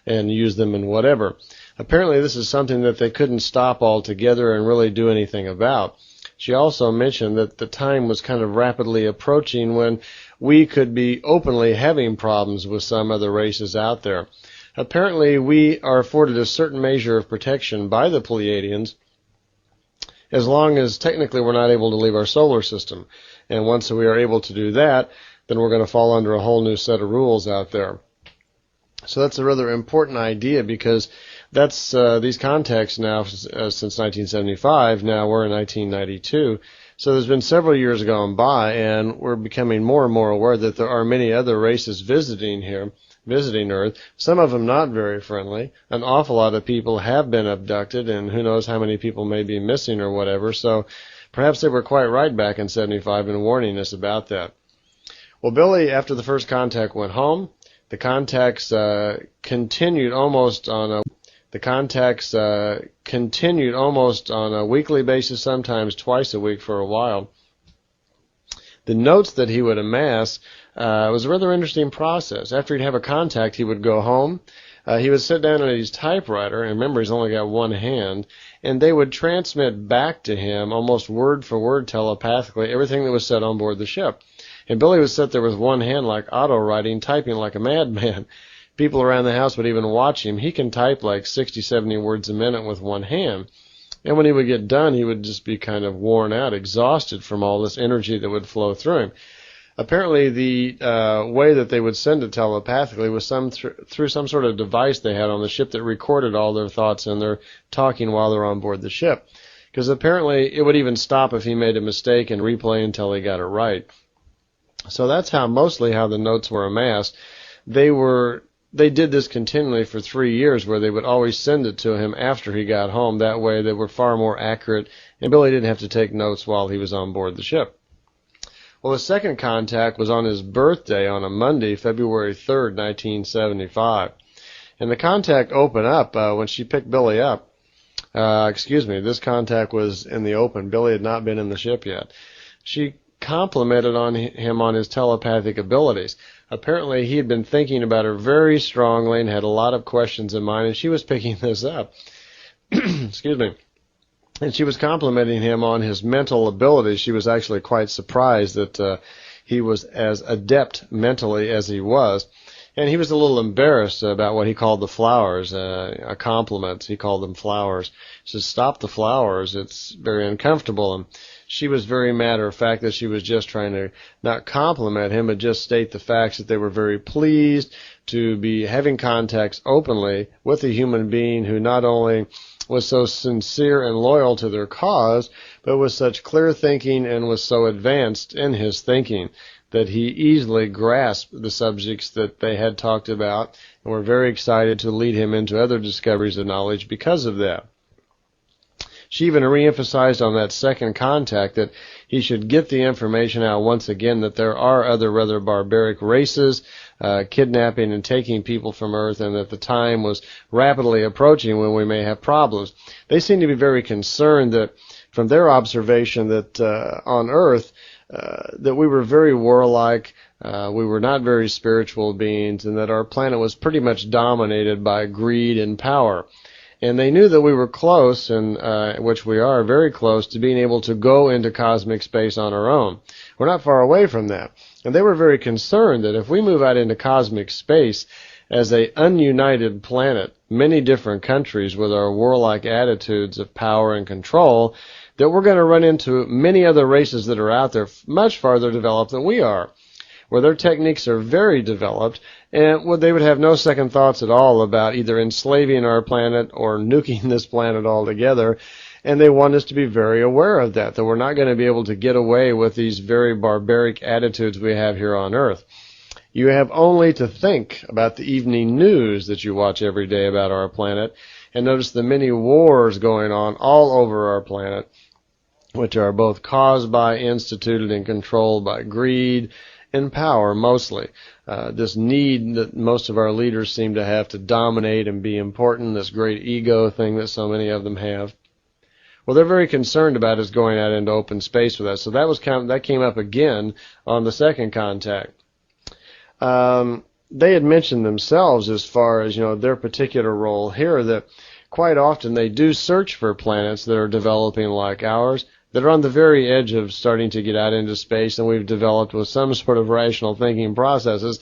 and use them in whatever. Apparently this is something that they couldn't stop altogether and really do anything about. She also mentioned that the time was kind of rapidly approaching when we could be openly having problems with some other races out there. Apparently we are afforded a certain measure of protection by the Pleiadians, as long as technically we're not able to leave our solar system. And once we are able to do that, then we're going to fall under a whole new set of rules out there. So that's a rather important idea, because that's these contacts now since 1975. Now we're in 1992. So there's been several years gone by, and we're becoming more and more aware that there are many other races visiting Earth, some of them not very friendly. An awful lot of people have been abducted, and who knows how many people may be missing or whatever. So perhaps they were quite right back in 75 in warning us about that. Well, Billy, after the first contact went home, the contacts continued almost on a weekly basis, sometimes twice a week for a while. The notes that he would amass was a rather interesting process. After he'd have a contact, he would go home. He would sit down at his typewriter, and remember, he's only got one hand, and they would transmit back to him, almost word for word telepathically, everything that was said on board the ship. And Billy would sit there with one hand like auto-writing, typing like a madman. People around the house would even watch him. He can type like 60, 70 words a minute with one hand. And when he would get done, he would just be kind of worn out, exhausted from all this energy that would flow through him. Apparently, the way that they would send it telepathically was through some sort of device they had on the ship that recorded all their thoughts and their talking while they're on board the ship. Because apparently, it would even stop if he made a mistake and replay until he got it right. So that's mostly how the notes were amassed. They did this continually for 3 years, where they would always send it to him after he got home. That way they were far more accurate, and Billy didn't have to take notes while he was on board the ship. Well, the second contact was on his birthday on a Monday, February 3rd, 1975. And the contact opened up when she picked Billy up. This contact was in the open. Billy had not been in the ship yet. She complimented him on his telepathic abilities. Apparently, he had been thinking about her very strongly and had a lot of questions in mind, and she was picking this up. Excuse me. And she was complimenting him on his mental abilities. She was actually quite surprised that he was as adept mentally as he was. And he was a little embarrassed about what he called the flowers, a compliment. He called them flowers. He says, "Stop the flowers. It's very uncomfortable." And she was very matter of fact that she was just trying to not compliment him, but just state the facts that they were very pleased to be having contacts openly with a human being who not only was so sincere and loyal to their cause, but was such clear thinking and was so advanced in his thinking that he easily grasped the subjects that they had talked about and were very excited to lead him into other discoveries of knowledge because of that. She even reemphasized on that second contact that he should get the information out once again that there are other rather barbaric races kidnapping and taking people from Earth, and that the time was rapidly approaching when we may have problems. They seem to be very concerned that, from their observation, that on Earth, that we were very warlike, we were not very spiritual beings, and that our planet was pretty much dominated by greed and power. And they knew that we were close, and which we are, very close, to being able to go into cosmic space on our own. We're not far away from that. And they were very concerned that if we move out into cosmic space as a ununited planet, many different countries with our warlike attitudes of power and control, that we're going to run into many other races that are out there much farther developed than we are, where their techniques are very developed, and they would have no second thoughts at all about either enslaving our planet or nuking this planet altogether. And they want us to be very aware of that we're not going to be able to get away with these very barbaric attitudes we have here on Earth. You have only to think about the evening news that you watch every day about our planet, and notice the many wars going on all over our planet, which are both caused by, instituted, and controlled by greed and power mostly. This need that most of our leaders seem to have to dominate and be important, this great ego thing that so many of them have. Well, they're very concerned about us going out into open space with us. So that came up again on the second contact. They had mentioned themselves, as far as, their particular role here, that quite often they do search for planets that are developing like ours, that are on the very edge of starting to get out into space, and we've developed with some sort of rational thinking processes.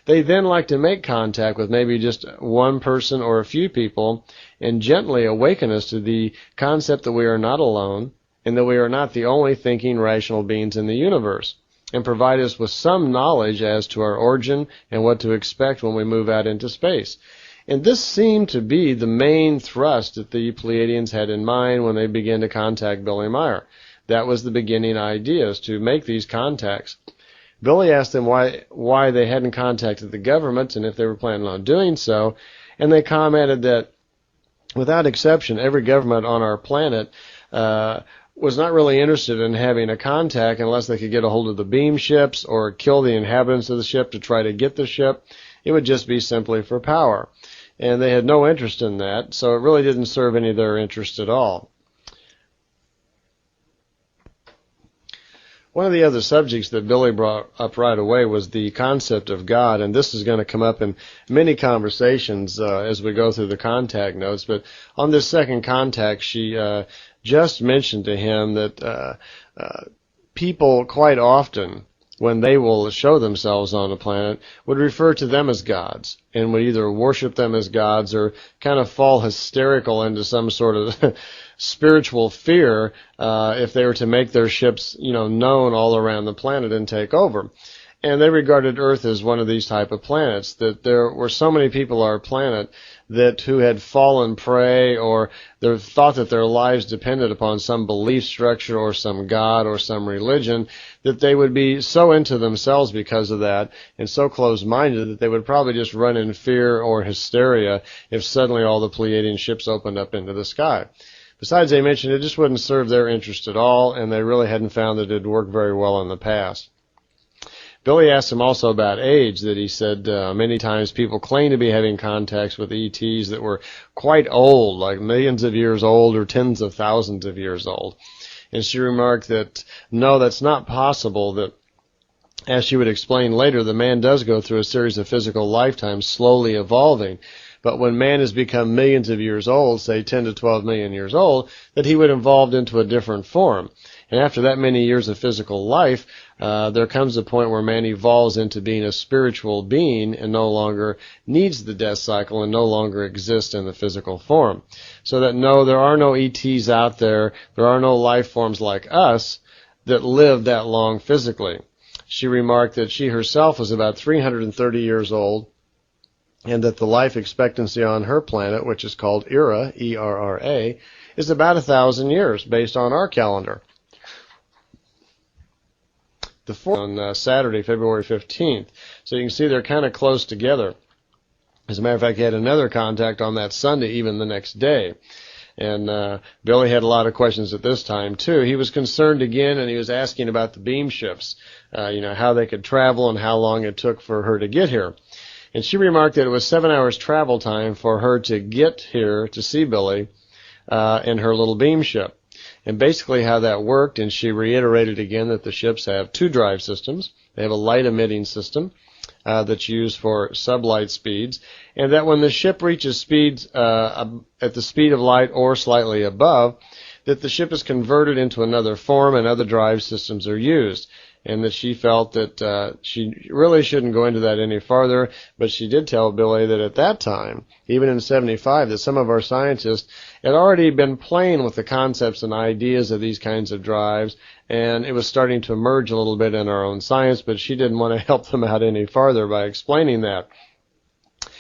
They then like to make contact with maybe just one person or a few people and gently awaken us to the concept that we are not alone and that we are not the only thinking rational beings in the universe, and provide us with some knowledge as to our origin and what to expect when we move out into space. And this seemed to be the main thrust that the Pleiadians had in mind when they began to contact Billy Meier. That was the beginning idea, is to make these contacts. Billy asked them why they hadn't contacted the government and if they were planning on doing so, and they commented that, without exception, every government on our planet was not really interested in having a contact unless they could get a hold of the beam ships or kill the inhabitants of the ship to try to get the ship. It would just be simply for power. And they had no interest in that, so it really didn't serve any of their interest at all. One of the other subjects that Billy brought up right away was the concept of God, and this is going to come up in many conversations as we go through the contact notes. But on this second contact, she just mentioned to him that people quite often, when they will show themselves on a planet, would refer to them as gods and would either worship them as gods or kind of fall hysterical into some sort of spiritual fear if they were to make their ships, known all around the planet and take over. And they regarded Earth as one of these type of planets, that there were so many people on our planet who had fallen prey or they thought that their lives depended upon some belief structure or some god or some religion, that they would be so into themselves because of that and so closed-minded that they would probably just run in fear or hysteria if suddenly all the Pleiadian ships opened up into the sky. Besides, they mentioned it just wouldn't serve their interest at all, and they really hadn't found that it had worked very well in the past. Billy asked him also about age, that he said many times people claim to be having contacts with ETs that were quite old, like millions of years old or tens of thousands of years old. And she remarked that, no, that's not possible, that, as she would explain later, the man does go through a series of physical lifetimes slowly evolving. But when man has become millions of years old, say 10 to 12 million years old, that he would evolve into a different form. And after that many years of physical life, there comes a point where man evolves into being a spiritual being and no longer needs the death cycle and no longer exists in the physical form. So that no, there are no ETs out there, there are no life forms like us that live that long physically. She remarked that she herself was about 330 years old, and that the life expectancy on her planet, which is called ERA, E-R-R-A, is about 1,000 years based on our calendar. The fourth on Saturday, February 15th. So you can see they're kind of close together. As a matter of fact, he had another contact on that Sunday, even the next day. And Billy had a lot of questions at this time, too. He was concerned again, and he was asking about the beam ships, how they could travel and how long it took for her to get here. And she remarked that it was 7 hours travel time for her to get here to see Billy in her little beam ship. And basically how that worked, and she reiterated again that the ships have two drive systems. They have a light-emitting system that's used for sublight speeds, and that when the ship reaches speeds at the speed of light or slightly above, that the ship is converted into another form and other drive systems are used. And that she felt that she really shouldn't go into that any farther, but she did tell Billy that at that time, even in 75, that some of our scientists had already been playing with the concepts and ideas of these kinds of drives, and it was starting to emerge a little bit in our own science, but she didn't want to help them out any farther by explaining that.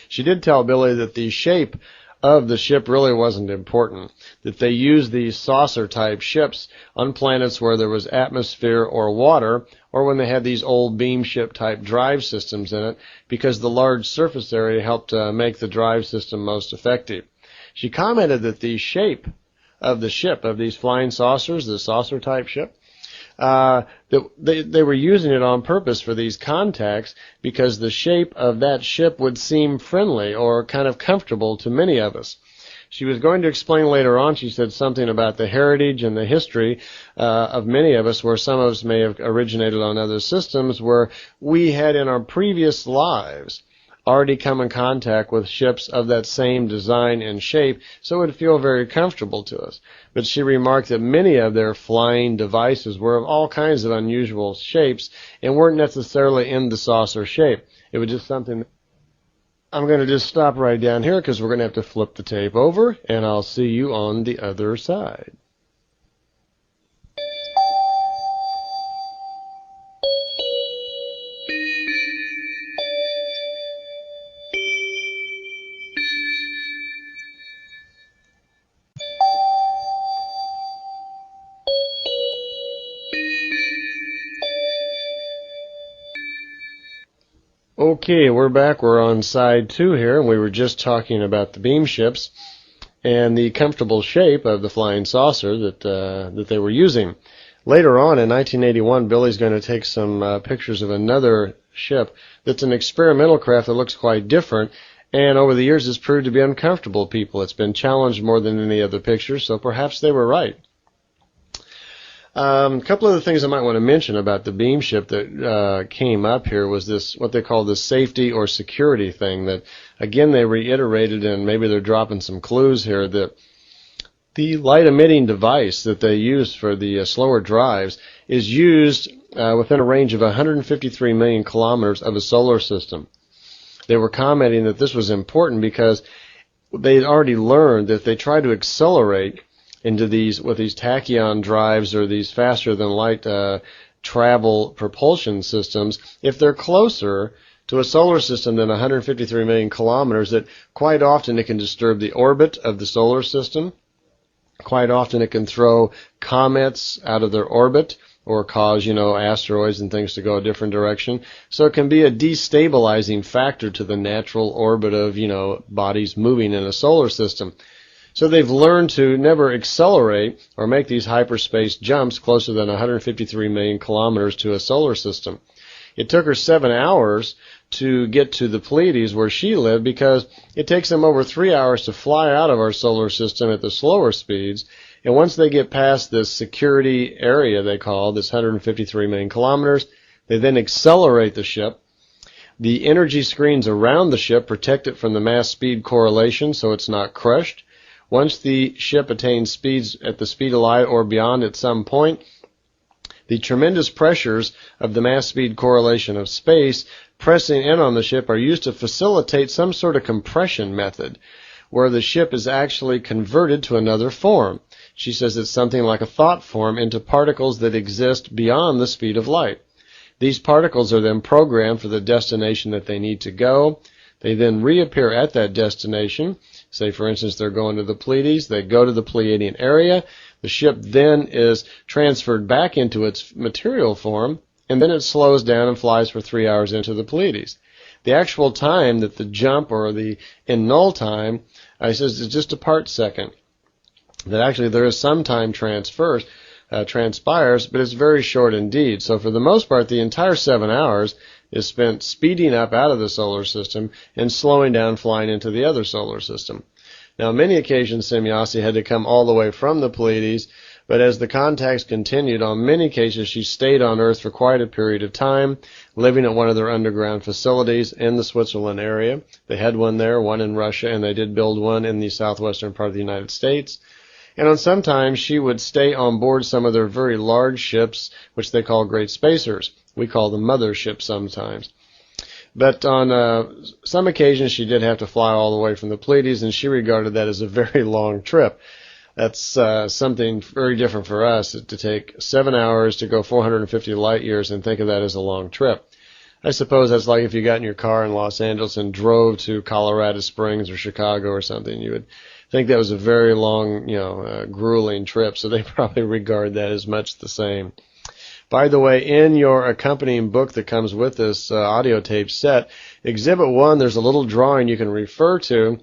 She did tell Billy that the shape of the ship really wasn't important, that they used these saucer-type ships on planets where there was atmosphere or water, or when they had these old beam ship-type drive systems in it, because the large surface area helped make the drive system most effective. She commented that the shape of the ship, of these flying saucers, the saucer-type ship, that they were using it on purpose for these contacts because the shape of that ship would seem friendly or kind of comfortable to many of us. She was going to explain later on, she said something about the heritage and the history of many of us, where some of us may have originated on other systems where we had in our previous lives already come in contact with ships of that same design and shape, so it would feel very comfortable to us. But she remarked that many of their flying devices were of all kinds of unusual shapes and weren't necessarily in the saucer shape. It was just something. I'm going to just stop right down here because we're going to have to flip the tape over, and I'll see you on the other side. Okay, we're back. We're on side 2 here, and we were just talking about the beam ships and the comfortable shape of the flying saucer that they were using. Later on in 1981, Billy's going to take some pictures of another ship that's an experimental craft that looks quite different, and over the years has proved to be uncomfortable to people. It's been challenged more than any other picture, so perhaps they were right. A couple of the things I might want to mention about the beam ship that came up here was this, what they call the safety or security thing, that again they reiterated, and maybe they're dropping some clues here, that the light emitting device that they use for the slower drives is used within a range of 153 million kilometers of a solar system. They were commenting that this was important because they had already learned that if they try to accelerate into these, with these tachyon drives or these faster than light travel propulsion systems, if they're closer to a solar system than 153 million kilometers, that quite often it can disturb the orbit of the solar system. Quite often it can throw comets out of their orbit or cause, asteroids and things to go a different direction. So it can be a destabilizing factor to the natural orbit of, bodies moving in a solar system. So they've learned to never accelerate or make these hyperspace jumps closer than 153 million kilometers to a solar system. It took her 7 hours to get to the Pleiades where she lived, because it takes them over 3 hours to fly out of our solar system at the slower speeds. And once they get past this security area they call this 153 million kilometers, they then accelerate the ship. The energy screens around the ship protect it from the mass-speed correlation so it's not crushed. Once the ship attains speeds at the speed of light or beyond at some point, The tremendous pressures of the mass-speed correlation of space pressing in on the ship are used to facilitate some sort of compression method, where the ship is actually converted to another form. She says it's something like a thought form into particles that exist beyond the speed of light. These particles are then programmed for the destination that they need to go. They then reappear at that destination. Say, for instance, they're going to the Pleiades. They go to the Pleiadian area. The ship then is transferred back into its material form, and then it slows down and flies for 3 hours into the Pleiades. The actual time that the jump, or the in null time, I says is just a part second. That actually there is some time transpires, but it's very short indeed. So for the most part, the entire 7 hours is spent speeding up out of the solar system and slowing down, flying into the other solar system. Now, on many occasions, Semjase had to come all the way from the Pleiades, but as the contacts continued, on many cases, she stayed on Earth for quite a period of time, living at one of their underground facilities in the Switzerland area. They had one there, one in Russia, and they did build one in the southwestern part of the United States. And on sometimes she would stay on board some of their very large ships, which they call great spacers. We call them motherships sometimes. But on some occasions she did have to fly all the way from the Pleiades, and she regarded that as a very long trip. That's something very different for us, to take 7 hours to go 450 light years and think of that as a long trip. I suppose that's like if you got in your car in Los Angeles and drove to Colorado Springs or Chicago or something. You would think that was a very long, grueling trip, so they probably regard that as much the same. By the way, in your accompanying book that comes with this audio tape set, Exhibit 1, there's a little drawing you can refer to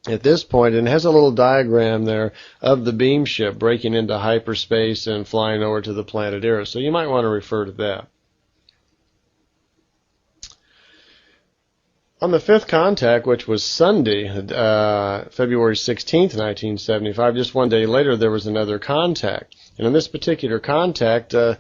at this point, and it has a little diagram there of the beam ship breaking into hyperspace and flying over to the planet Eris. So you might want to refer to that. On the fifth contact, which was Sunday, February 16th, 1975, just one day later, there was another contact. And in this particular contact, it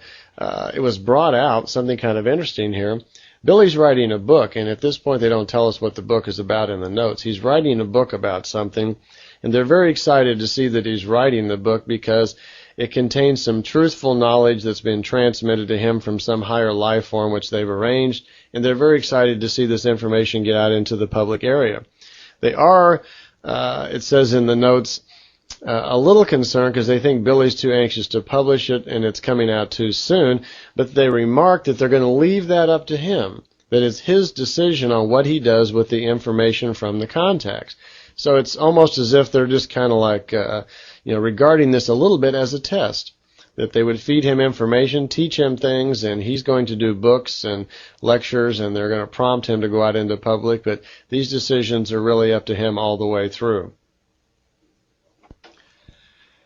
was brought out, something kind of interesting here. Billy's writing a book, and at this point they don't tell us what the book is about in the notes. He's writing a book about something, and they're very excited to see that he's writing the book because it contains some truthful knowledge that's been transmitted to him from some higher life form which they've arranged, and they're very excited to see this information get out into the public area. They are, it says in the notes, a little concerned because they think Billy's too anxious to publish it and it's coming out too soon, but they remark that they're going to leave that up to him, that it's his decision on what he does with the information from the contacts. So it's almost as if they're just kind of like, regarding this a little bit as a test, that they would feed him information, teach him things, and he's going to do books and lectures, and they're going to prompt him to go out into public, but these decisions are really up to him all the way through.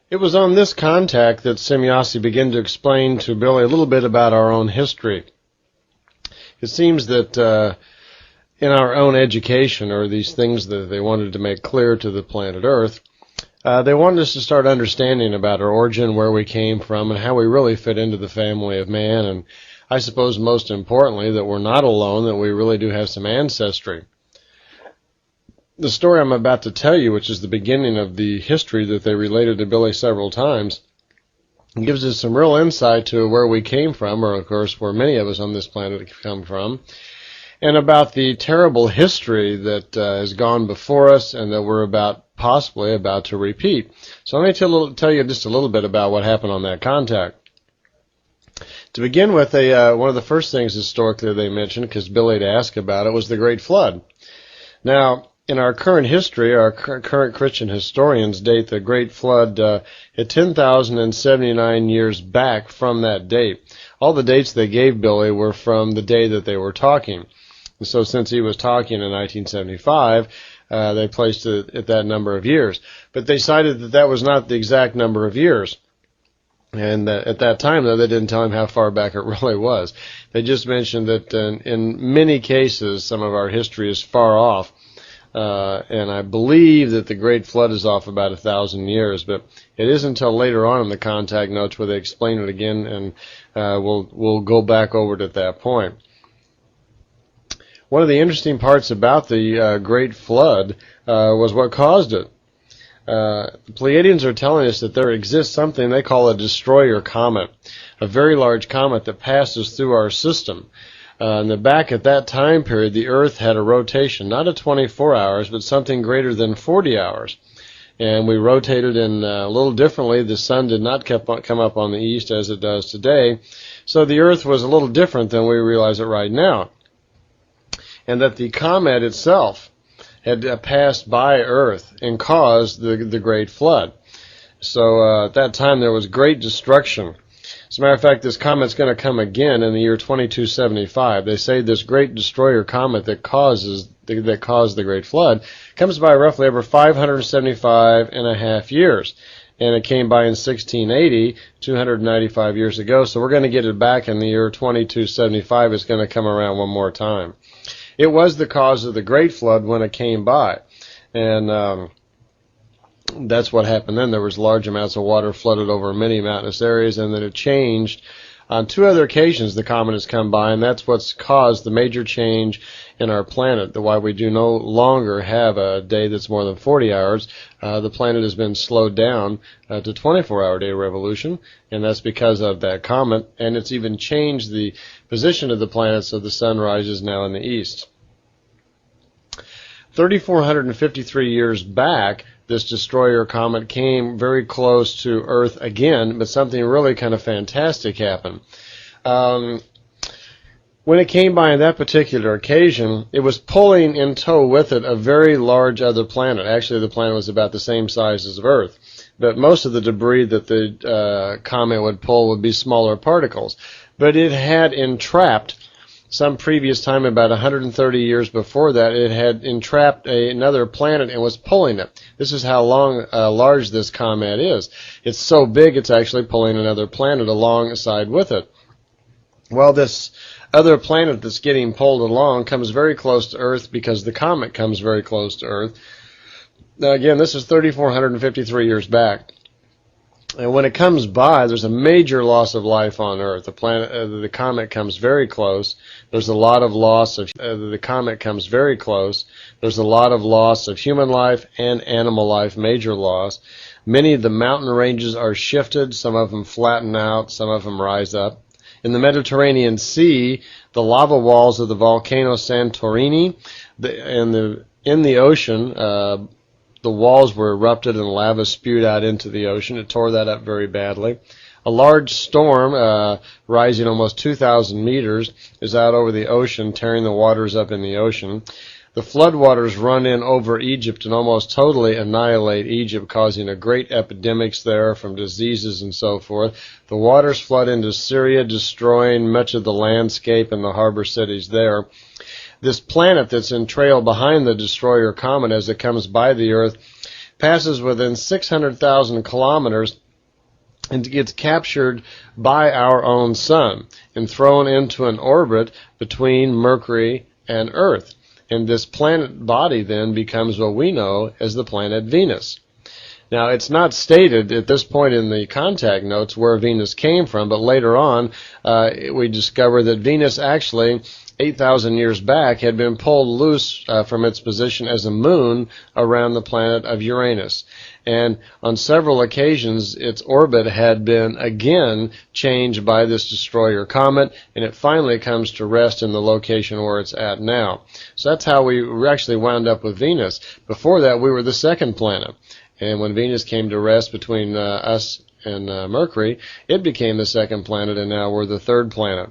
It was on this contact that Semjase began to explain to Billy a little bit about our own history. It seems that in our own education, or these things that they wanted to make clear to the planet Earth, they wanted us to start understanding about our origin, where we came from, and how we really fit into the family of man, and I suppose most importantly that we're not alone, that we really do have some ancestry. The story I'm about to tell you, which is the beginning of the history that they related to Billy several times, gives us some real insight to where we came from, or of course where many of us on this planet come from, and about the terrible history that has gone before us and that we're possibly about to repeat. So let me tell you just a little bit about what happened on that contact. To begin with, one of the first things historically they mentioned, because Billy had asked about it, was the Great Flood. Now, in our current history, our current Christian historians date the Great Flood at 10,079 years back from that date. All the dates they gave Billy were from the day that they were talking. And so since he was talking in 1975, they placed it at that number of years. But they cited that that was not the exact number of years. And at that time, though, they didn't tell him how far back it really was. They just mentioned that in many cases, some of our history is far off. And I believe that the Great Flood is off about 1,000 years, but it isn't until later on in the contact notes where they explain it again, and we'll go back over it at that point. One of the interesting parts about the Great Flood was what caused it. the Pleiadians are telling us that there exists something they call a destroyer comet, a very large comet that passes through our system. And back at that time period, the Earth had a rotation, not of 24 hours, but something greater than 40 hours. And we rotated in a little differently. The sun did not come up on the east as it does today. So the Earth was a little different than we realize it right now. And that the comet itself had passed by Earth and caused the Great Flood. So at that time there was great destruction. As a matter of fact, this comet's going to come again in the year 2275. They say this great destroyer comet that caused the Great Flood comes by roughly over 575 and a half years. And it came by in 1680, 295 years ago. So we're going to get it back in the year 2275. It's going to come around one more time. It was the cause of the Great Flood when it came by. And that's what happened then. There was large amounts of water flooded over many mountainous areas, and then it changed. On two other occasions the comet has come by, and that's what's caused the major change in our planet, why we do no longer have a day that's more than 40 hours. The planet has been slowed down to 24-hour day revolution, and that's because of that comet, and it's even changed the position of the planet so the sun rises now in the east. 3,453 years back, this destroyer comet came very close to Earth again, but something really kind of fantastic happened. When it came by on that particular occasion, it was pulling in tow with it a very large other planet. Actually, the planet was about the same size as Earth, but most of the debris that the comet would pull would be smaller particles. But it had entrapped, some previous time, about 130 years before that, it had entrapped another planet and was pulling it. This is how large this comet is. It's so big it's actually pulling another planet alongside with it. Well, this other planet that's getting pulled along comes very close to Earth because the comet comes very close to Earth. Now again, this is 3,453 years back. And when it comes by, there's a major loss of life on Earth. The comet comes very close. There's a lot of loss of the comet comes very close. There's a lot of loss of human life and animal life, major loss. Many of the mountain ranges are shifted. Some of them flatten out. Some of them rise up. In the Mediterranean Sea, the lava walls of the volcano Santorini, in the ocean, the walls were erupted and lava spewed out into the ocean. It tore that up very badly. A large storm, rising almost 2,000 meters, is out over the ocean, tearing the waters up in the ocean. The floodwaters run in over Egypt and almost totally annihilate Egypt, causing a great epidemics there from diseases and so forth. The waters flood into Syria, destroying much of the landscape and the harbor cities there. This planet that's in trail behind the destroyer comet as it comes by the Earth passes within 600,000 kilometers and gets captured by our own sun and thrown into an orbit between Mercury and Earth. And this planet body then becomes what we know as the planet Venus. Now, it's not stated at this point in the contact notes where Venus came from, but later on we discover that Venus actually 8,000 years back had been pulled loose from its position as a moon around the planet of Uranus. And on several occasions its orbit had been again changed by this destroyer comet, and it finally comes to rest in the location where it's at now. So that's how we actually wound up with Venus. Before that we were the second planet. And when Venus came to rest between us and Mercury, it became the second planet, and now we're the third planet.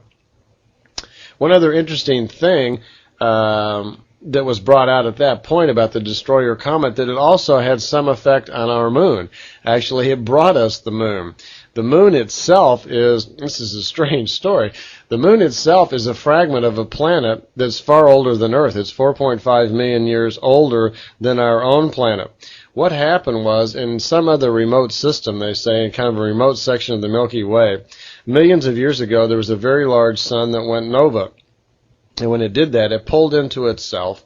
One other interesting thing that was brought out at that point about the destroyer comet, that it also had some effect on our moon. Actually, it brought us the moon. The moon itself this is a strange story, the moon itself is a fragment of a planet that's far older than Earth. It's 4.5 million years older than our own planet. What happened was, in some other remote system, they say, in kind of a remote section of the Milky Way, millions of years ago, there was a very large sun that went nova. And when it did that, it pulled into itself.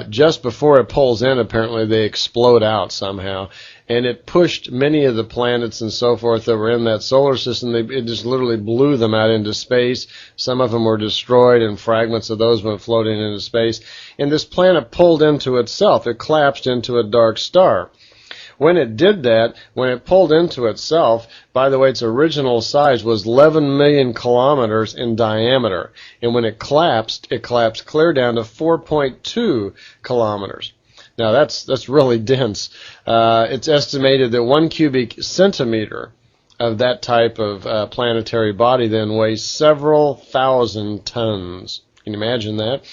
Just before it pulls in, apparently, they explode out somehow. And it pushed many of the planets and so forth that were in that solar system. It just literally blew them out into space. Some of them were destroyed, and fragments of those went floating into space. And this planet pulled into itself. It collapsed into a dark star. When it did that, when it pulled into itself, by the way, its original size was 11 million kilometers in diameter. And when it collapsed clear down to 4.2 kilometers. Now that's really dense. It's estimated that 1 cubic centimeter of that type of planetary body then weighs several thousand tons. Can you imagine that?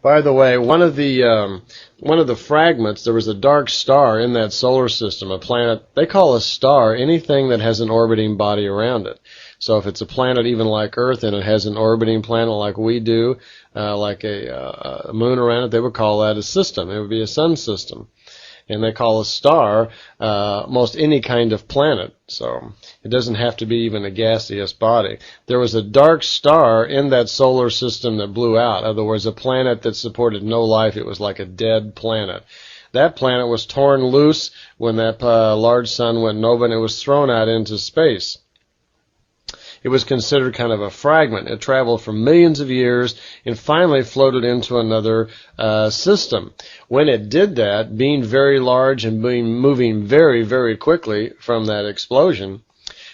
By the way, one of the fragments, there was a dark star in that solar system, a planet. They call a star anything that has an orbiting body around it. So if it's a planet even like Earth and it has an orbiting planet like we do, like a moon around it, they would call that a system. It would be a sun system. And they call a star most any kind of planet. So it doesn't have to be even a gaseous body. There was a dark star in that solar system that blew out. In other words, a planet that supported no life. It was like a dead planet. That planet was torn loose when that large sun went nova, and it was thrown out into space. It was considered kind of a fragment. It traveled for millions of years and finally floated into another system. When it did that, being very large and moving very, very quickly from that explosion,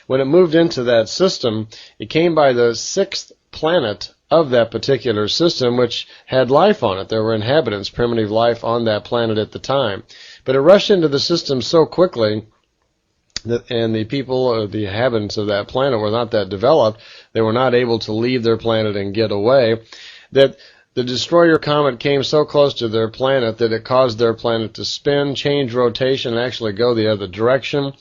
when it moved into that system, it came by the 6th planet of that particular system, which had life on it. There were inhabitants, primitive life on that planet at the time. But it rushed into the system so quickly, and the people, the inhabitants of that planet were not that developed. They were not able to leave their planet and get away, that the destroyer comet came so close to their planet that it caused their planet to spin, change rotation, and actually go the other direction.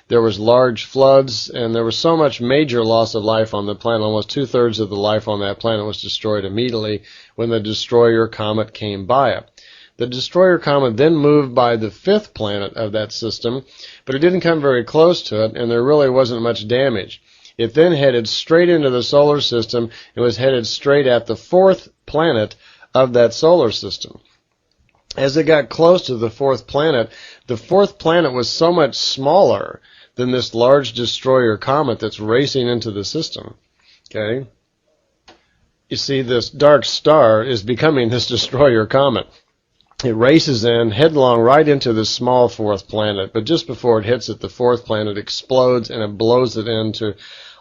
There was large floods, and there was so much major loss of life on the planet. Almost 2/3 of the life on that planet was destroyed immediately when the destroyer comet came by it. The destroyer comet then moved by the 5th planet of that system, but it didn't come very close to it, and there really wasn't much damage. It then headed straight into the solar system and was headed straight at the 4th planet of that solar system. As it got close to the 4th planet was so much smaller than this large destroyer comet that's racing into the system. Okay? You see, this dark star is becoming this destroyer comet. It races in headlong right into the small 4th planet, but just before it hits it, the 4th planet explodes and it blows it into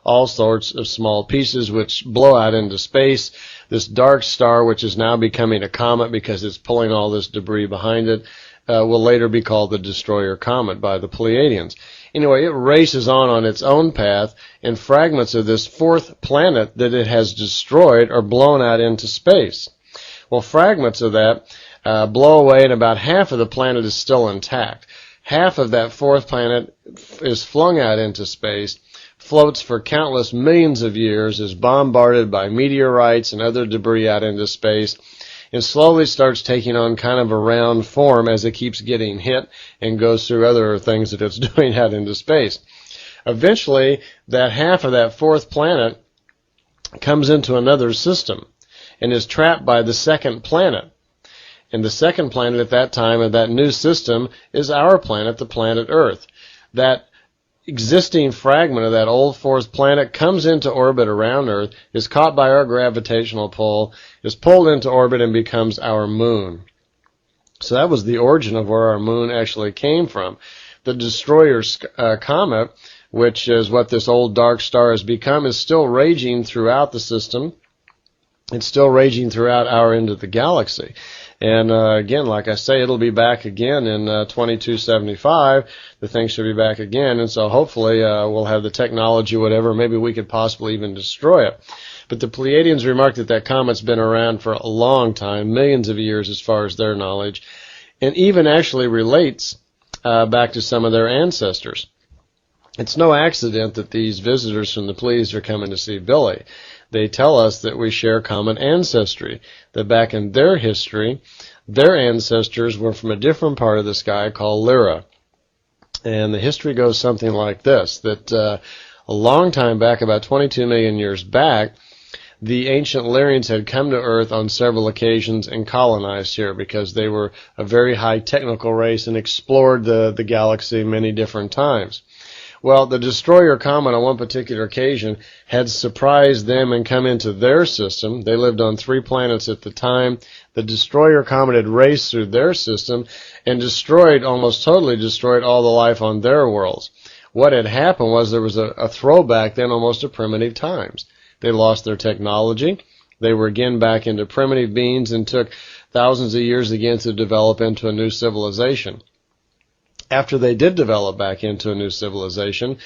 all sorts of small pieces which blow out into space. This dark star, which is now becoming a comet because it's pulling all this debris behind it, will later be called the destroyer comet by the Pleiadians. Anyway, it races on its own path, and fragments of this 4th planet that it has destroyed are blown out into space. Well, fragments of that blow away, and about half of the planet is still intact. Half of that 4th planet is flung out into space, floats for countless millions of years, is bombarded by meteorites and other debris out into space, and slowly starts taking on kind of a round form as it keeps getting hit and goes through other things that it's doing out into space. Eventually, that half of that 4th planet comes into another system and is trapped by the 2nd planet. And the 2nd planet at that time of that new system is our planet, the planet Earth. That existing fragment of that old 4th planet comes into orbit around Earth, is caught by our gravitational pull, is pulled into orbit, and becomes our moon. So that was the origin of where our moon actually came from. The destroyer comet, which is what this old dark star has become, is still raging throughout the system. It's still raging throughout our end of the galaxy. And again, like I say, it'll be back again in 2275. The thing should be back again, and so hopefully we'll have the technology, whatever. Maybe we could possibly even destroy it. But the Pleiadians remarked that that comet's been around for a long time, millions of years as far as their knowledge, and even actually relates back to some of their ancestors. It's no accident that these visitors from the Pleiades are coming to see Billy. They tell us that we share common ancestry, that back in their history, their ancestors were from a different part of the sky called Lyra. And the history goes something like this, that a long time back, about 22 million years back, the ancient Lyrians had come to Earth on several occasions and colonized here because they were a very high technical race and explored the galaxy many different times. Well, the destroyer comet on one particular occasion had surprised them and come into their system. They lived on 3 planets at the time. The destroyer comet had raced through their system and destroyed, almost totally destroyed, all the life on their worlds. What had happened was there was a throwback then almost to primitive times. They lost their technology. They were again back into primitive beings and took thousands of years again to develop into a new civilization. After they did develop back into a new civilization,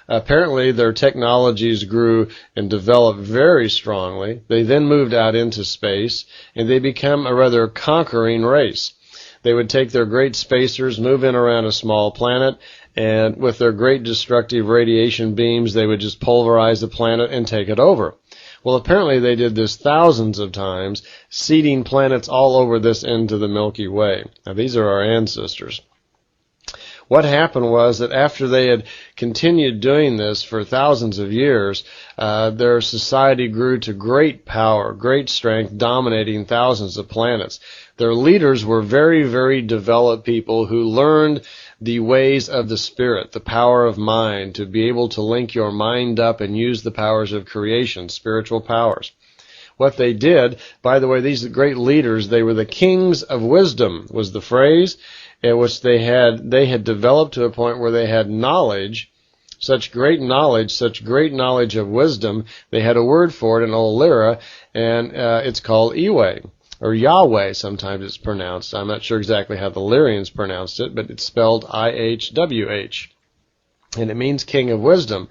apparently their technologies grew and developed very strongly. They then moved out into space, and they became a rather conquering race. They would take their great spacers, move in around a small planet, and with their great destructive radiation beams, they would just pulverize the planet and take it over. Well, apparently they did this thousands of times, seeding planets all over this into the Milky Way. Now, these are our ancestors. What happened was that after they had continued doing this for thousands of years, their society grew to great power, great strength, dominating thousands of planets. Their leaders were very, very developed people who learned the ways of the spirit, the power of mind, to be able to link your mind up and use the powers of creation, spiritual powers. What they did, by the way, these great leaders, they were the kings of wisdom, was the phrase, in which they had developed to a point where they had knowledge, such great knowledge of wisdom. They had a word for it in Old Lyra, and it's called Iwe, or Yahweh sometimes it's pronounced. I'm not sure exactly how the Lyrians pronounced it, but it's spelled I-H-W-H, and it means king of wisdom.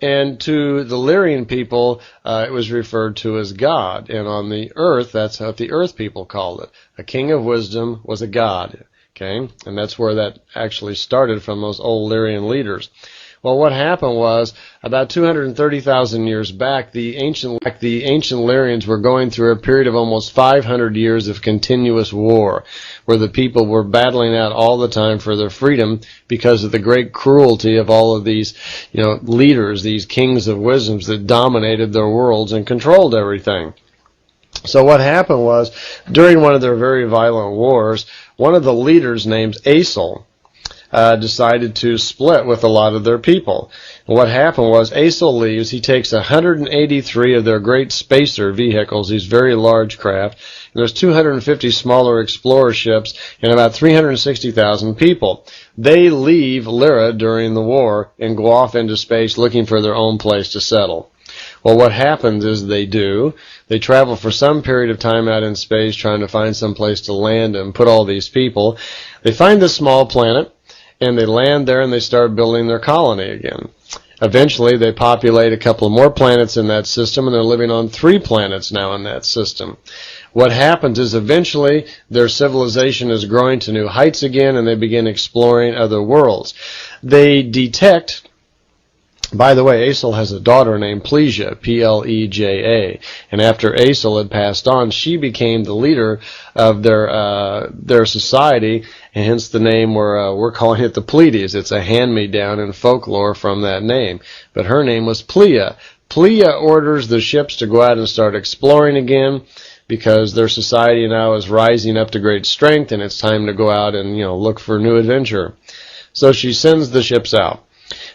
And to the Lyrian people, it was referred to as God, and on the earth, that's what the earth people called it. A king of wisdom was a god. Okay, and that's where that actually started, from those old Lyrian leaders. Well, what happened was, about 230,000 years back, the ancient Lyrians were going through a period of almost 500 years of continuous war, where the people were battling out all the time for their freedom because of the great cruelty of all of these, leaders, these kings of wisdoms that dominated their worlds and controlled everything. So what happened was, during one of their very violent wars, one of the leaders named Aesel decided to split with a lot of their people. And what happened was, Aesel leaves. He takes 183 of their great spacer vehicles, these very large craft, and there's 250 smaller explorer ships and about 360,000 people. They leave Lyra during the war and go off into space looking for their own place to settle. Well, what happens is they travel for some period of time out in space trying to find some place to land and put all these people. They find this small planet, and they land there and they start building their colony again. Eventually, they populate a couple of more planets in that system, and they're living on 3 planets now in that system. What happens is eventually their civilization is growing to new heights again, and they begin exploring other worlds. They detect... By the way, Aesel has a daughter named Pleja, P-L-E-J-A, and after Aesel had passed on, she became the leader of their society, and hence the name we're calling it the Pleiades. It's a hand-me-down in folklore from that name, but her name was Pleja. Pleja orders the ships to go out and start exploring again, because their society now is rising up to great strength, and it's time to go out and look for new adventure. So she sends the ships out.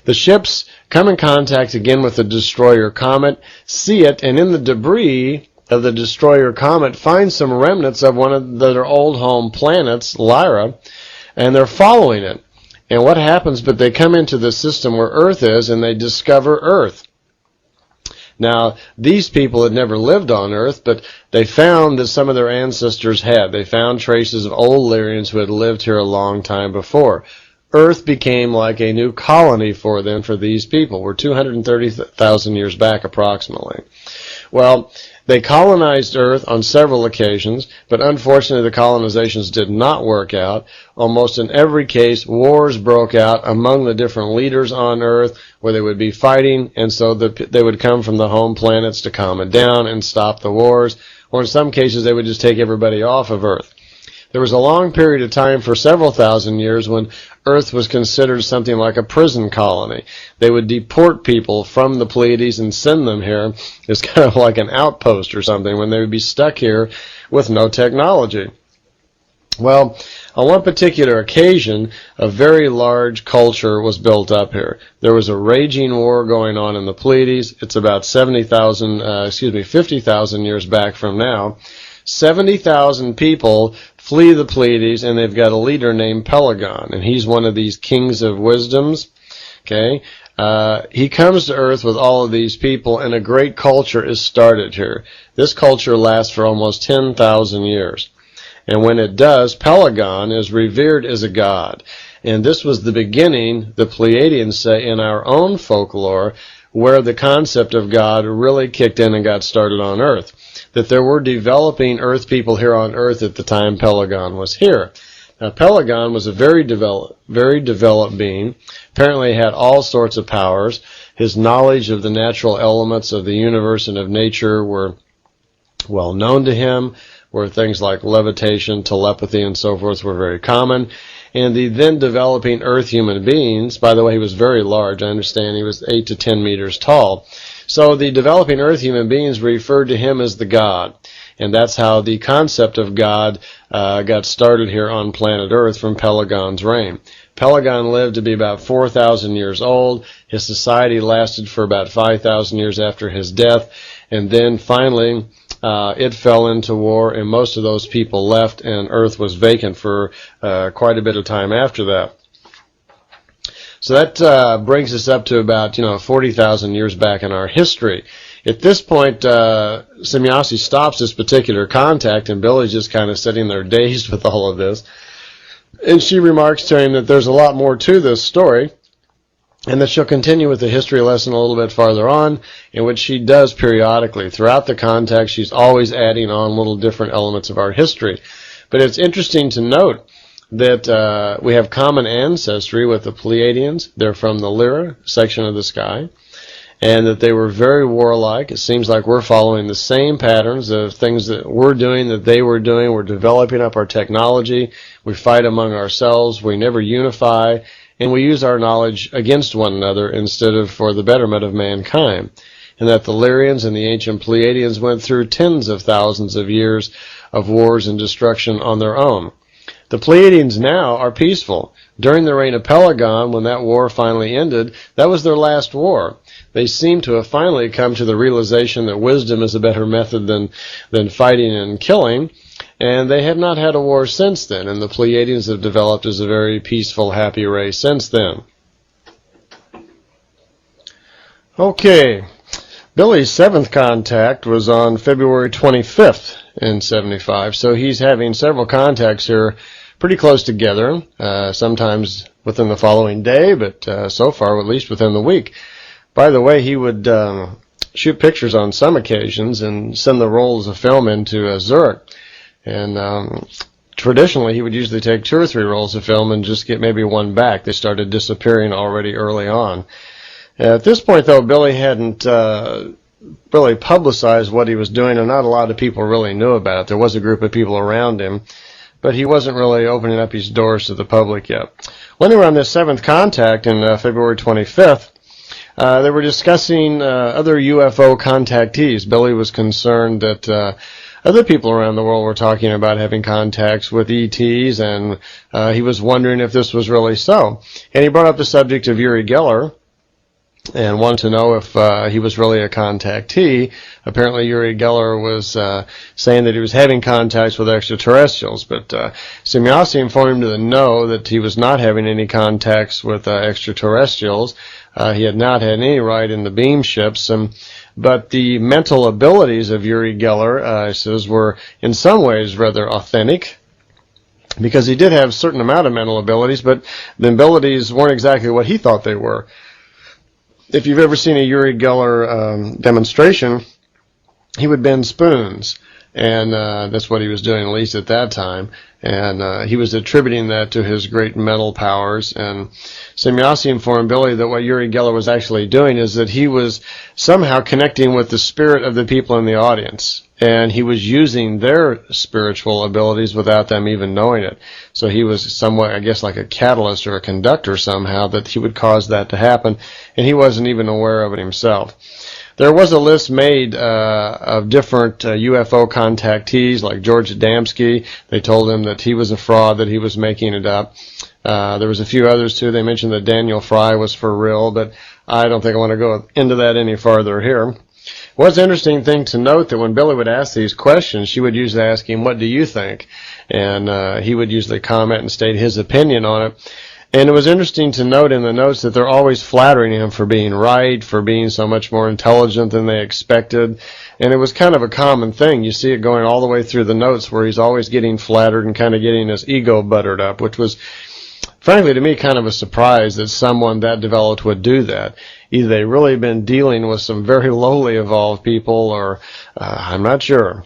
The ships come in contact again with the destroyer comet, see it, and in the debris of the destroyer comet find some remnants of one of their old home planets, Lyra, and they're following it. And what happens, but they come into the system where Earth is, and they discover Earth. Now, these people had never lived on Earth, but they found that some of their ancestors had. They found traces of old Lyrians who had lived here a long time before. Earth became like a new colony for them, for these people. We're 230,000 years back approximately. Well, they colonized Earth on several occasions, but unfortunately the colonizations did not work out. Almost in every case, wars broke out among the different leaders on Earth where they would be fighting, and so they would come from the home planets to calm it down and stop the wars, or in some cases they would just take everybody off of Earth. There was a long period of time for several thousand years when Earth was considered something like a prison colony. They would deport people from the Pleiades and send them here as kind of like an outpost or something, when they would be stuck here with no technology. Well, on one particular occasion, a very large culture was built up here. There was a raging war going on in the Pleiades. It's about 50,000 years back from now. 70,000 people flee the Pleiades, and they've got a leader named Pelagon, and he's one of these kings of wisdoms. Okay, he comes to Earth with all of these people, and a great culture is started here. This culture lasts for almost 10,000 years. And when it does, Pelagon is revered as a god. And this was the beginning, the Pleiadians say, in our own folklore, where the concept of God really kicked in and got started on Earth. That there were developing Earth people here on Earth at the time Pelagon was here. Now, Pelagon was a very developed being. Apparently had all sorts of powers. His knowledge of the natural elements of the universe and of nature were well known to him, where things like levitation, telepathy, and so forth were very common. And the then developing Earth human beings, by the way, he was very large. I understand he was 8 to 10 meters tall. So the developing Earth human beings referred to him as the God. And that's how the concept of God got started here on planet Earth from Pelagon's reign. Pelagon lived to be about 4,000 years old. His society lasted for about 5,000 years after his death. And then finally, it fell into war, and most of those people left, and Earth was vacant for quite a bit of time after that. So that brings us up to about 40,000 years back in our history. At this point, Semjase stops this particular contact, and Billy's just kind of sitting there dazed with all of this. And she remarks to him that there's a lot more to this story, and that she'll continue with the history lesson a little bit farther on, in which she does periodically. Throughout the contact, she's always adding on little different elements of our history. But it's interesting to note that we have common ancestry with the Pleiadians. They're from the Lyra section of the sky, and that they were very warlike. It seems like we're following the same patterns of things that we're doing, that they were doing. We're developing up our technology. We fight among ourselves. We never unify. And we use our knowledge against one another instead of for the betterment of mankind. And that the Lyrians and the ancient Pleiadians went through tens of thousands of years of wars and destruction on their own. The Pleiadians now are peaceful. During the reign of Pelagon, when that war finally ended, that was their last war. They seem to have finally come to the realization that wisdom is a better method than fighting and killing. And they have not had a war since then, and the Pleiadians have developed as a very peaceful, happy race since then. Okay, Billy's seventh contact was on February 25th in 75, so he's having several contacts here pretty close together, sometimes within the following day, but so far at least within the week. By the way, he would shoot pictures on some occasions and send the rolls of film into Zurich. And traditionally, he would usually take 2 or 3 rolls of film and just get maybe one back. They started disappearing already early on. At this point, though, Billy hadn't really publicized what he was doing, and not a lot of people really knew about it. There was a group of people around him, but he wasn't really opening up his doors to the public yet. When they were on this 7th contact in February 25th, they were discussing other UFO contactees. Billy was concerned that other people around the world were talking about having contacts with ETs, and he was wondering if this was really so. And he brought up the subject of Uri Geller and wanted to know if he was really a contactee. Apparently Uri Geller was saying that he was having contacts with extraterrestrials, but Semjase informed him that he was not having any contacts with extraterrestrials. He had not had any ride in the beam ships, but the mental abilities of Uri Geller, says, were in some ways rather authentic, because he did have a certain amount of mental abilities, but the abilities weren't exactly what he thought they were. If you've ever seen a Uri Geller demonstration, he would bend spoons, and that's what he was doing, at least at that time, and he was attributing that to his great mental powers. And Semjase informed Billy that what Uri Geller was actually doing is that he was somehow connecting with the spirit of the people in the audience, and he was using their spiritual abilities without them even knowing it. So he was somewhat, I guess, like a catalyst or a conductor somehow, that he would cause that to happen, and he wasn't even aware of it himself. There was a list made of different UFO contactees, like George Adamski. They told him that he was a fraud, that he was making it up. There was a few others too. They mentioned that Daniel Fry was for real, but I don't think I want to go into that any farther here. What's an interesting thing to note that when Billy would ask these questions, she would usually ask him, "What do you think?" And he would usually comment and state his opinion on it. And it was interesting to note in the notes that they're always flattering him for being right, for being so much more intelligent than they expected. And it was kind of a common thing. You see it going all the way through the notes where he's always getting flattered and kind of getting his ego buttered up, which was, frankly, to me, kind of a surprise that someone that developed would do that. Either they've really been dealing with some very lowly evolved people, or I'm not sure.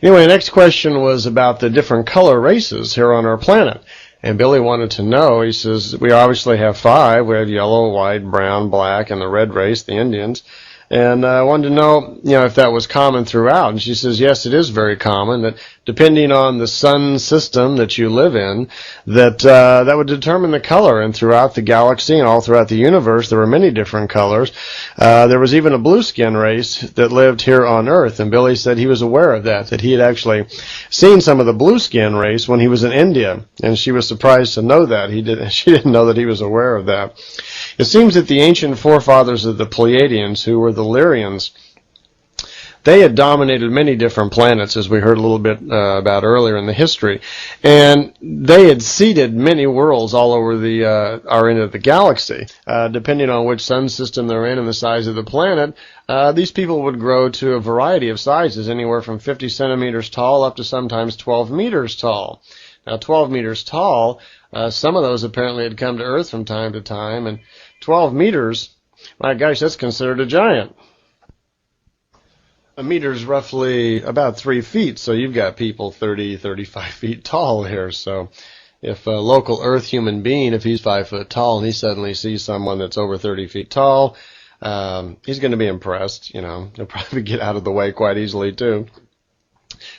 Anyway, the next question was about the different color races here on our planet. And Billy wanted to know, he says, we obviously have 5. We have yellow, white, brown, black, and the red race, the Indians. And I wanted to know, if that was common throughout. And she says, yes, it is very common, that depending on the sun system that you live in, that would determine the color. And throughout the galaxy and all throughout the universe, there were many different colors. There was even a blue skin race that lived here on Earth. And Billy said he was aware of that he had actually seen some of the blue skin race when he was in India. And she was surprised to know that. She didn't know that he was aware of that. It seems that the ancient forefathers of the Pleiadians, who were the Lyrians, they had dominated many different planets, as we heard a little bit about earlier in the history, and they had seeded many worlds all over our end of the galaxy. Depending on which sun system they're in and the size of the planet, these people would grow to a variety of sizes, anywhere from 50 centimeters tall up to sometimes 12 meters tall. Now, 12 meters tall, some of those apparently had come to Earth from time to time, and 12 meters, my gosh, that's considered a giant. A meter is roughly about 3 feet, so you've got people 30, 35 feet tall here. So if a local Earth human being, if he's 5 foot tall and he suddenly sees someone that's over 30 feet tall, he's going to be impressed. He'll probably get out of the way quite easily too.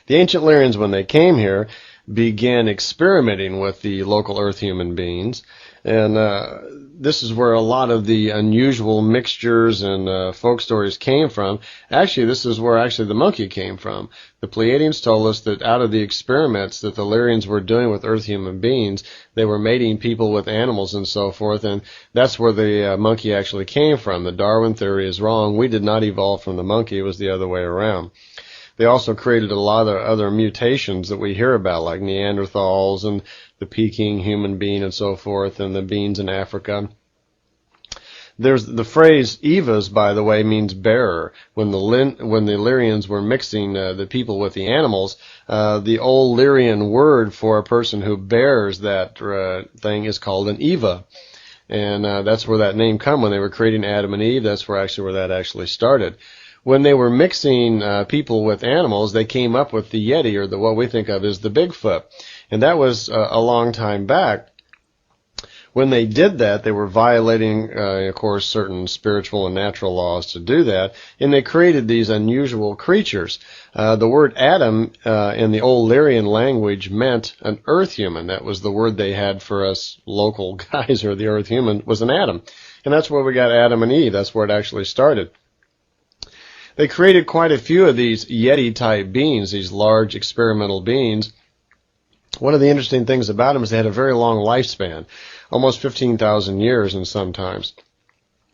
The ancient Lyrians, when they came here, began experimenting with the local Earth human beings, and this is where a lot of the unusual mixtures and folk stories came from. Actually, this is where the monkey came from. The Pleiadians told us that out of the experiments that the Lyrians were doing with Earth human beings, they were mating people with animals and so forth, and that's where the monkey actually came from. The Darwin theory is wrong. We did not evolve from the monkey. It was the other way around. They also created a lot of other mutations that we hear about, like Neanderthals and the Peking human being and so forth, and the beings in Africa. There's the phrase Evas, by the way, means bearer. When the Lyrians were mixing the people with the animals, the old Lyrian word for a person who bears that thing is called an Eva. And that's where that name come. When they were creating Adam and Eve, that's where that actually started. When they were mixing people with animals, they came up with the Yeti, or what we think of as the Bigfoot. And that was a long time back. When they did that, they were violating, of course, certain spiritual and natural laws to do that, and they created these unusual creatures. The word Adam in the old Lyrian language meant an earth human. That was the word they had for us local guys, or the earth human, was an Adam. And that's where we got Adam and Eve. That's where it actually started. They created quite a few of these Yeti-type beings, these large experimental beings. One of the interesting things about them is they had a very long lifespan, almost 15,000 years and sometimes.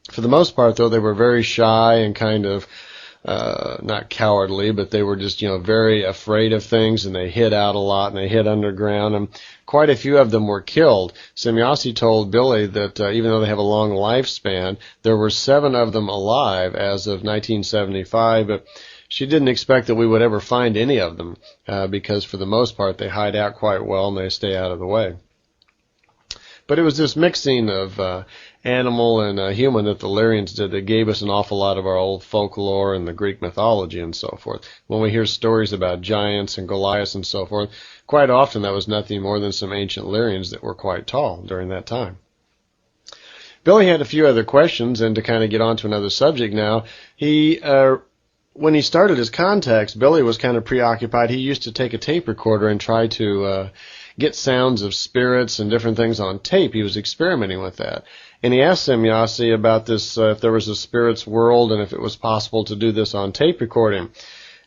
For the most part, though, they were very shy and kind of not cowardly, but they were just, very afraid of things, and they hid out a lot, and they hid underground, and quite a few of them were killed. Semyasi told Billy that even though they have a long lifespan, there were 7 of them alive as of 1975, but she didn't expect that we would ever find any of them because for the most part they hide out quite well and they stay out of the way. But it was this mixing of animal and human that the Lyrians did that gave us an awful lot of our old folklore and the Greek mythology and so forth. When we hear stories about giants and Goliaths and so forth, quite often that was nothing more than some ancient Lyrians that were quite tall during that time. Billy had a few other questions, and to kind of get on to another subject now, when he started his contacts, Billy was kind of preoccupied. He used to take a tape recorder and try to get sounds of spirits and different things on tape. He was experimenting with that. And he asked Semyasi about this, if there was a spirit's world and if it was possible to do this on tape recording.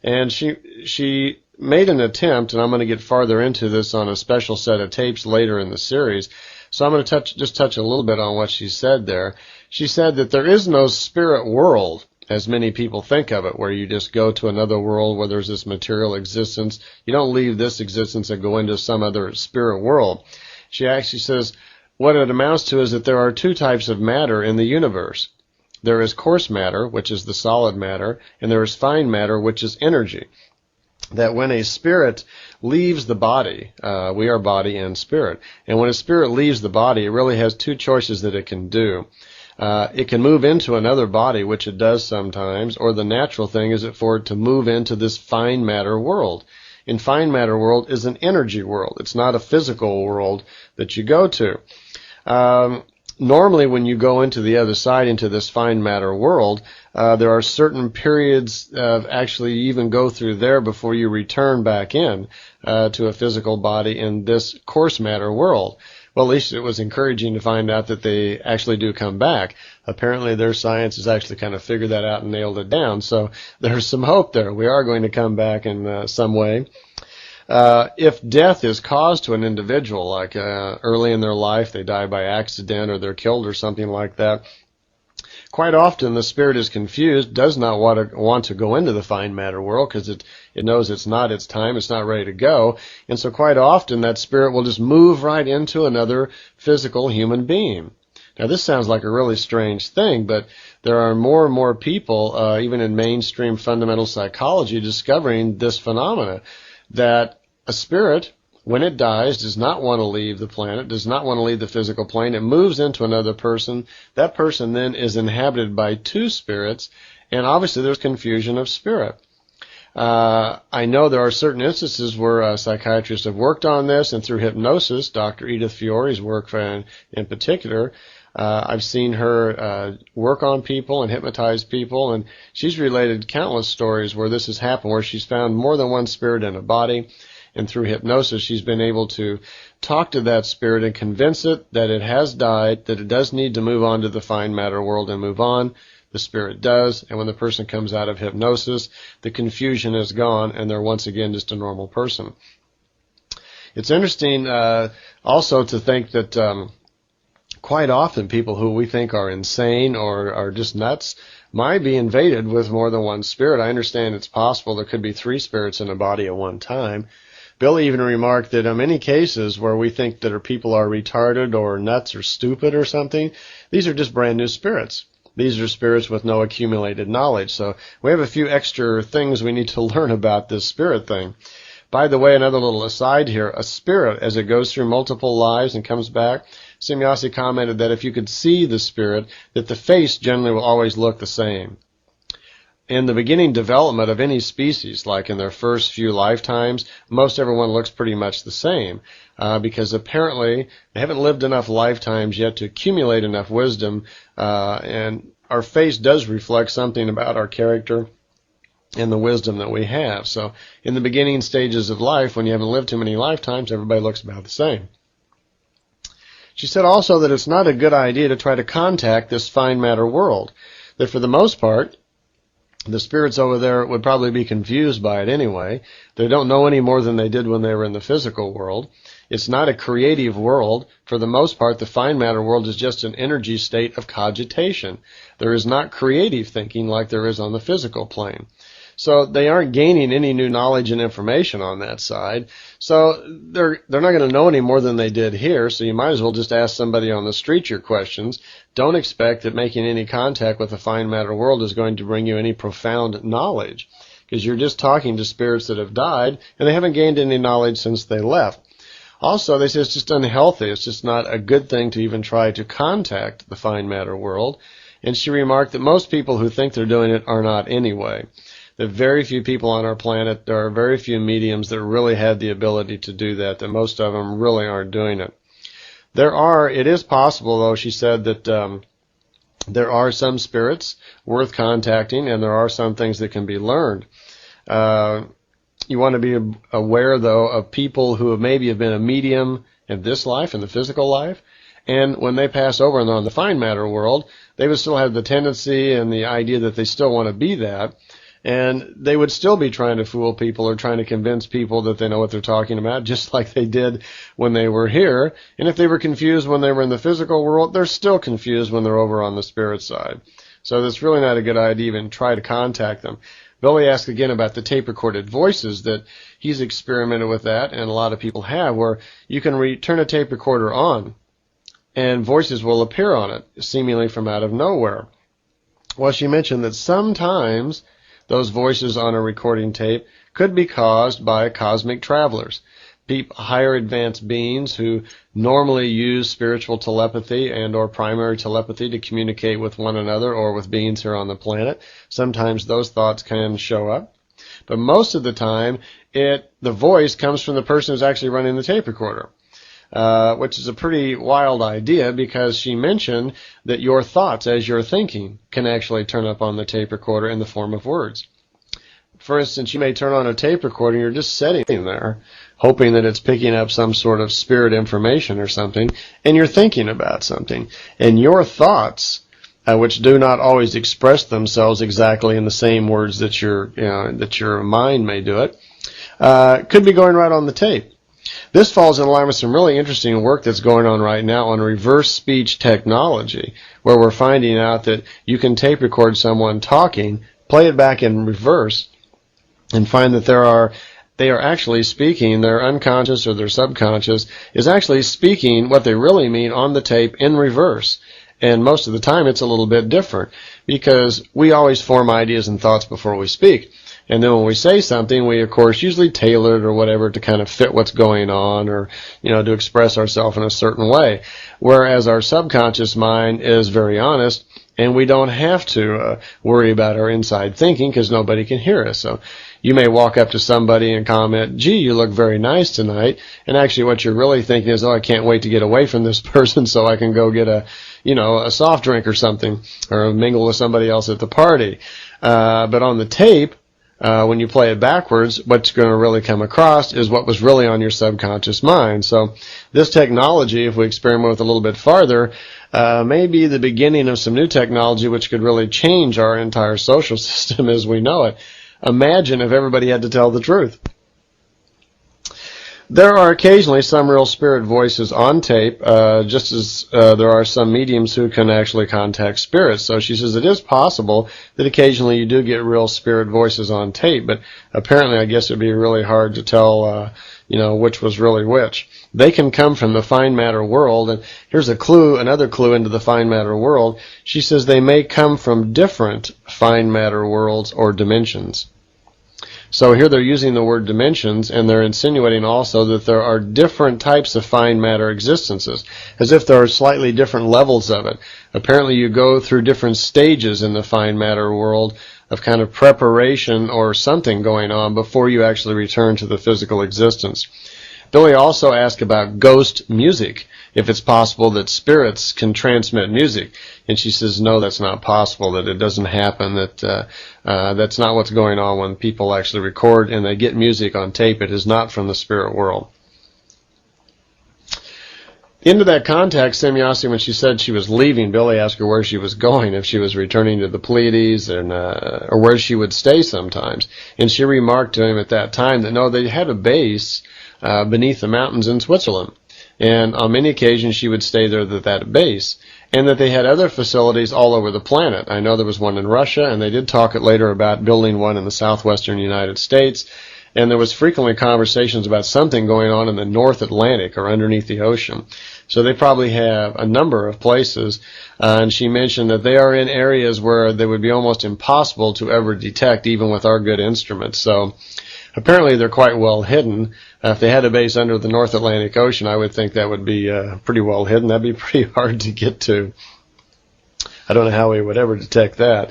And she made an attempt, and I'm going to get farther into this on a special set of tapes later in the series. So I'm going to just touch a little bit on what she said there. She said that there is no spirit world, as many people think of it, where you just go to another world where there's this material existence. You don't leave this existence and go into some other spirit world. She actually says what it amounts to is that there are two types of matter in the universe. There is coarse matter, which is the solid matter, and there is fine matter, which is energy. That when a spirit leaves the body, we are body and spirit, and when a spirit leaves the body, it really has two choices that it can do. It can move into another body, which it does sometimes, or the natural thing is for it to move into this fine matter world. In fine matter world is an energy world. It's not a physical world that you go to. Normally when you go into the other side, into this fine matter world, there are certain periods of actually you even go through there before you return back in to a physical body in this coarse matter world. Well, at least it was encouraging to find out that they actually do come back. Apparently their science has actually kind of figured that out and nailed it down. So there's some hope there. We are going to come back in some way. If death is caused to an individual, like early in their life, they die by accident or they're killed or something like that, quite often the spirit is confused, does not want to go into the fine matter world because it knows it's not its time, it's not ready to go, and so quite often that spirit will just move right into another physical human being. Now this sounds like a really strange thing, but there are more and more people, even in mainstream fundamental psychology, discovering this phenomena, that a spirit, when it dies, does not want to leave the planet, does not want to leave the physical plane. It moves into another person. That person then is inhabited by two spirits, and obviously there's confusion of spirit. I know there are certain instances where psychiatrists have worked on this, and through hypnosis, Dr. Edith Fiore's work in particular, I've seen her work on people and hypnotize people, and she's related countless stories where this has happened, where she's found more than one spirit in a body, and through hypnosis she's been able to talk to that spirit and convince it that it has died, that it does need to move on to the fine matter world and move on. The spirit does, and when the person comes out of hypnosis, the confusion is gone, and they're once again just a normal person. It's interesting also to think that quite often people who we think are insane or are just nuts might be invaded with more than one spirit. I understand it's possible there could be three spirits in a body at one time. Billy even remarked that in many cases where we think that people are retarded or nuts or stupid or something, these are just brand new spirits. These are spirits with no accumulated knowledge. So we have a few extra things we need to learn about this spirit thing. By the way, another little aside here, a spirit, as it goes through multiple lives and comes back, Semyasi commented that if you could see the spirit, that the face generally will always look the same. In the beginning development of any species, like in their first few lifetimes, most everyone looks pretty much the same, because apparently they haven't lived enough lifetimes yet to accumulate enough wisdom, and our face does reflect something about our character and the wisdom that we have. So in the beginning stages of life, when you haven't lived too many lifetimes, everybody looks about the same. She said also that it's not a good idea to try to contact this fine matter world, that for the most part, the spirits over there would probably be confused by it anyway. They don't know any more than they did when they were in the physical world. It's not a creative world. For the most part, the fine matter world is just an energy state of cogitation. There is not creative thinking like there is on the physical plane. So they aren't gaining any new knowledge and information on that side. So they're not going to know any more than they did here, so you might as well just ask somebody on the street your questions. Don't expect that making any contact with the fine matter world is going to bring you any profound knowledge, because you're just talking to spirits that have died, and they haven't gained any knowledge since they left. Also, they say it's just unhealthy. It's just not a good thing to even try to contact the fine matter world. And she remarked that most people who think they're doing it are not anyway. There are very few people on our planet, there are very few mediums that really have the ability to do that most of them really aren't doing it. It is possible, though, she said, that there are some spirits worth contacting, and there are some things that can be learned. You want to be aware, though, of people who maybe have been a medium in this life, in the physical life, And when they pass over and they're on the fine matter world, they would still have the tendency and the idea that they still want to be that. And they would still be trying to fool people or trying to convince people that they know what they're talking about, just like they did when they were here. And if they were confused when they were in the physical world, they're still confused when they're over on the spirit side. So it's really not a good idea to even try to contact them. Billy asked again about the tape-recorded voices, that he's experimented with that, and a lot of people have, where you can turn a tape recorder on, and voices will appear on it, seemingly from out of nowhere. Well, she mentioned that sometimes those voices on a recording tape could be caused by cosmic travelers, higher advanced beings who normally use spiritual telepathy and or primary telepathy to communicate with one another or with beings here on the planet. Sometimes those thoughts can show up. But most of the time, the voice comes from the person who's actually running the tape recorder, which is a pretty wild idea, because she mentioned that your thoughts as you're thinking can actually turn up on the tape recorder in the form of words. For instance, you may turn on a tape recorder and you're just sitting there hoping that it's picking up some sort of spirit information or something, and you're thinking about something. And your thoughts, which do not always express themselves exactly in the same words that your mind may do it, could be going right on the tape. This falls in line with some really interesting work that's going on right now on reverse speech technology, where we're finding out that you can tape record someone talking, play it back in reverse, and find that they are actually speaking, their unconscious or their subconscious is actually speaking what they really mean on the tape in reverse. And most of the time it's a little bit different, because we always form ideas and thoughts before we speak. And then when we say something, we of course usually tailor it or whatever to kind of fit what's going on, or to express ourselves in a certain way. Whereas our subconscious mind is very honest, and we don't have to worry about our inside thinking, because nobody can hear us. So you may walk up to somebody and comment, "Gee, you look very nice tonight," and actually what you're really thinking is, "Oh, I can't wait to get away from this person so I can go get a soft drink or something, or mingle with somebody else at the party." But on the tape, when you play it backwards, what's going to really come across is what was really on your subconscious mind. So this technology, if we experiment with it a little bit farther, may be the beginning of some new technology which could really change our entire social system as we know it. Imagine if everybody had to tell the truth. There are occasionally some real spirit voices on tape, just as there are some mediums who can actually contact spirits. So she says it is possible that occasionally you do get real spirit voices on tape, but apparently I guess it would be really hard to tell which was really which. They can come from the fine matter world, and here's another clue into the fine matter world. She says they may come from different fine matter worlds or dimensions. So here they're using the word dimensions, and they're insinuating also that there are different types of fine matter existences, as if there are slightly different levels of it. Apparently you go through different stages in the fine matter world of kind of preparation or something going on before you actually return to the physical existence. Billy also asked about ghost music, if it's possible that spirits can transmit music. And she says, no, that's not possible, that it doesn't happen, that that's not what's going on when people actually record and they get music on tape. It is not from the spirit world. Into that contact, Semyosi, when she said she was leaving, Billy asked her where she was going, if she was returning to the Pleiades, and or where she would stay sometimes. And she remarked to him at that time that no, they had a base beneath the mountains in Switzerland. And on many occasions she would stay there at that base. And that they had other facilities all over the planet. I know there was one in Russia, and they did talk later about building one in the southwestern United States. And there was frequently conversations about something going on in the North Atlantic or underneath the ocean. So they probably have a number of places. And she mentioned that they are in areas where they would be almost impossible to ever detect, even with our good instruments. So apparently they're quite well hidden. If they had a base under the North Atlantic Ocean, I would think that would be pretty well hidden. That would be pretty hard to get to. I don't know how we would ever detect that.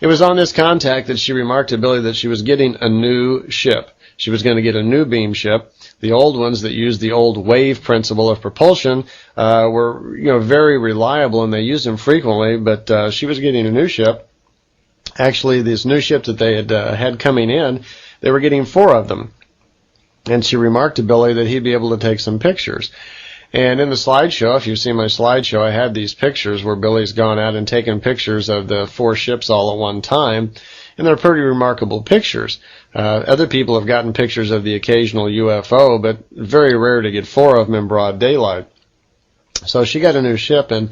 It was on this contact that she remarked to Billy that she was getting a new ship. She was going to get a new beam ship. The old ones that used the old wave principle of propulsion were very reliable, and they used them frequently, but she was getting a new ship. Actually, this new ship that they had coming in, they were getting 4 of them. And she remarked to Billy that he'd be able to take some pictures. And in the slideshow, if you've seen my slideshow, I had these pictures where Billy's gone out and taken pictures of the 4 ships all at one time, and they're pretty remarkable pictures. Other people have gotten pictures of the occasional UFO, but very rare to get 4 of them in broad daylight. So she got a new ship, and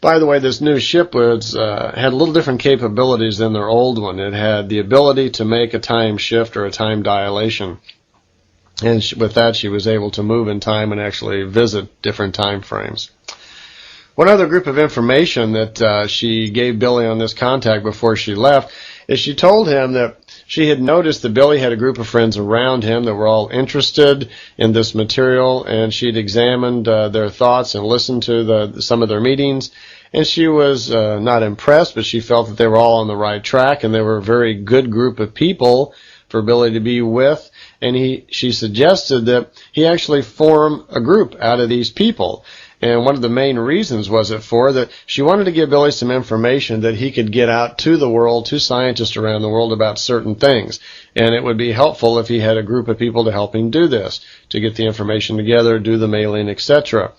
by the way, this new ship was had a little different capabilities than their old one. It had the ability to make a time shift or a time dilation. And with that, she was able to move in time and actually visit different time frames. One other group of information that she gave Billy on this contact before she left is she told him that she had noticed that Billy had a group of friends around him that were all interested in this material, and she'd examined their thoughts and listened to some of their meetings, and she was not impressed, but she felt that they were all on the right track, and they were a very good group of people for Billy to be with. And she suggested that he actually form a group out of these people. And one of the main reasons was that she wanted to give Billy some information that he could get out to the world, to scientists around the world about certain things. And it would be helpful if he had a group of people to help him do this, to get the information together, do the mailing, etc.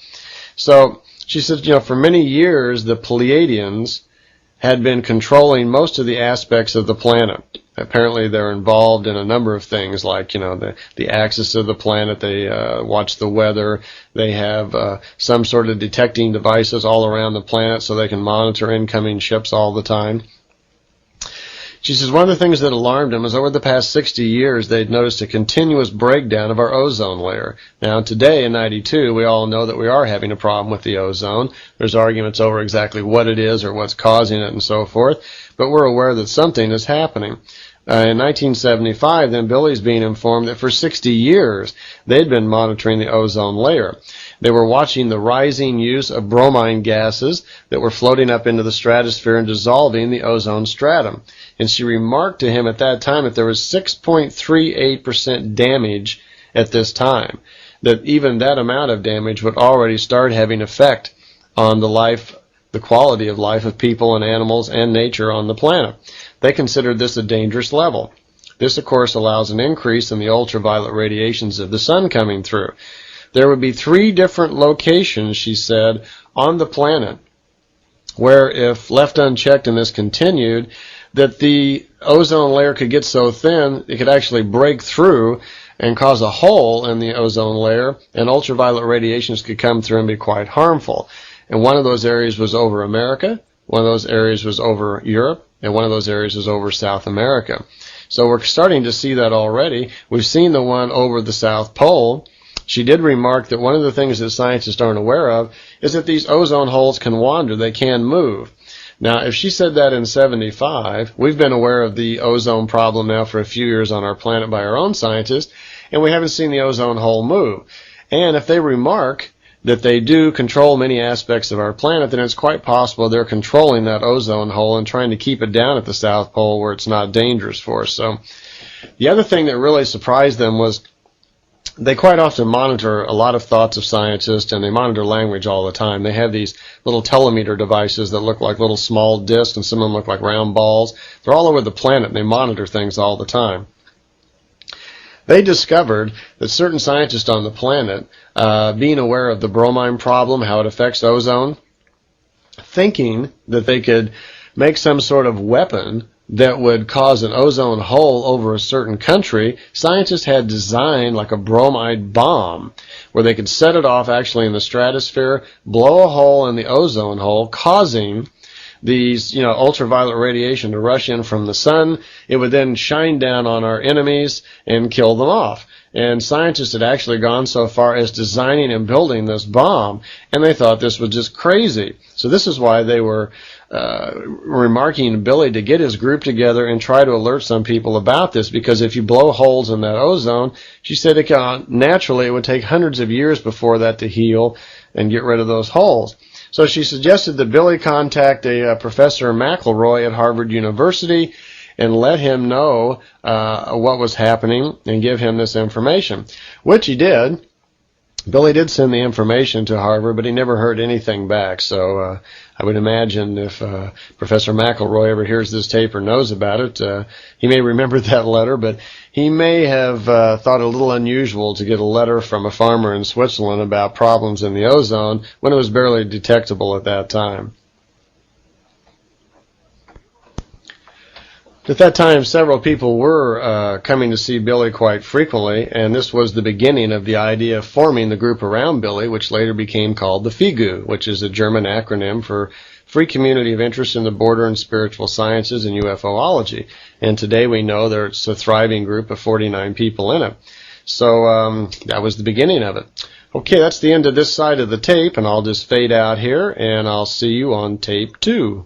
So she said, for many years, the Pleiadians had been controlling most of the aspects of the planet. Apparently they're involved in a number of things like, the axis of the planet. They watch the weather. They have some sort of detecting devices all around the planet so they can monitor incoming ships all the time. She says one of the things that alarmed him is over the past 60 years they'd noticed a continuous breakdown of our ozone layer. Now today in 92 we all know that we are having a problem with the ozone. There's arguments over exactly what it is or what's causing it and so forth, but we're aware that something is happening. In 1975, then Billy's being informed that for 60 years they'd been monitoring the ozone layer. They were watching the rising use of bromine gases that were floating up into the stratosphere and dissolving the ozone stratum. And she remarked to him at that time that there was 6.38% damage at this time, that even that amount of damage would already start having effect on the quality of life of people and animals and nature on the planet. They considered this a dangerous level. This, of course, allows an increase in the ultraviolet radiations of the sun coming through. There would be 3 different locations, she said, on the planet where, if left unchecked and this continued, that the ozone layer could get so thin it could actually break through and cause a hole in the ozone layer, and ultraviolet radiations could come through and be quite harmful. And one of those areas was over America, one of those areas was over Europe, and one of those areas was over South America. So we're starting to see that already. We've seen the one over the South Pole. She did remark that one of the things that scientists aren't aware of is that these ozone holes can wander, they can move. Now, if she said that in 75, we've been aware of the ozone problem now for a few years on our planet by our own scientists, and we haven't seen the ozone hole move. And if they remark that they do control many aspects of our planet, then it's quite possible they're controlling that ozone hole and trying to keep it down at the South Pole where it's not dangerous for us. So the other thing that really surprised them was they quite often monitor a lot of thoughts of scientists, and they monitor language all the time. They have these little telemeter devices that look like little small discs, and some of them look like round balls. They're all over the planet, and they monitor things all the time. They discovered that certain scientists on the planet, being aware of the bromine problem, how it affects ozone, thinking that they could make some sort of weapon that would cause an ozone hole over a certain country, scientists had designed like a bromide bomb where they could set it off actually in the stratosphere, blow a hole in the ozone hole, causing these, ultraviolet radiation to rush in from the sun. It would then shine down on our enemies and kill them off. And scientists had actually gone so far as designing and building this bomb, and they thought this was just crazy. So this is why they were remarking to Billy to get his group together and try to alert some people about this, because if you blow holes in that ozone, she said naturally it would take hundreds of years before that to heal and get rid of those holes. So she suggested that Billy contact a Professor McElroy at Harvard University and let him know what was happening and give him this information, which he did. Billy did send the information to Harvard, but he never heard anything back. So I would imagine if Professor McElroy ever hears this tape or knows about it, he may remember that letter, but he may have thought it a little unusual to get a letter from a farmer in Switzerland about problems in the ozone when it was barely detectable at that time. At that time, several people were coming to see Billy quite frequently, and this was the beginning of the idea of forming the group around Billy, which later became called the FIGU, which is a German acronym for Free Community of Interest in the Border and Spiritual Sciences and UFOlogy. And today we know there's a thriving group of 49 people in it. So that was the beginning of it. Okay, that's the end of this side of the tape, and I'll just fade out here, and I'll see you on tape 2.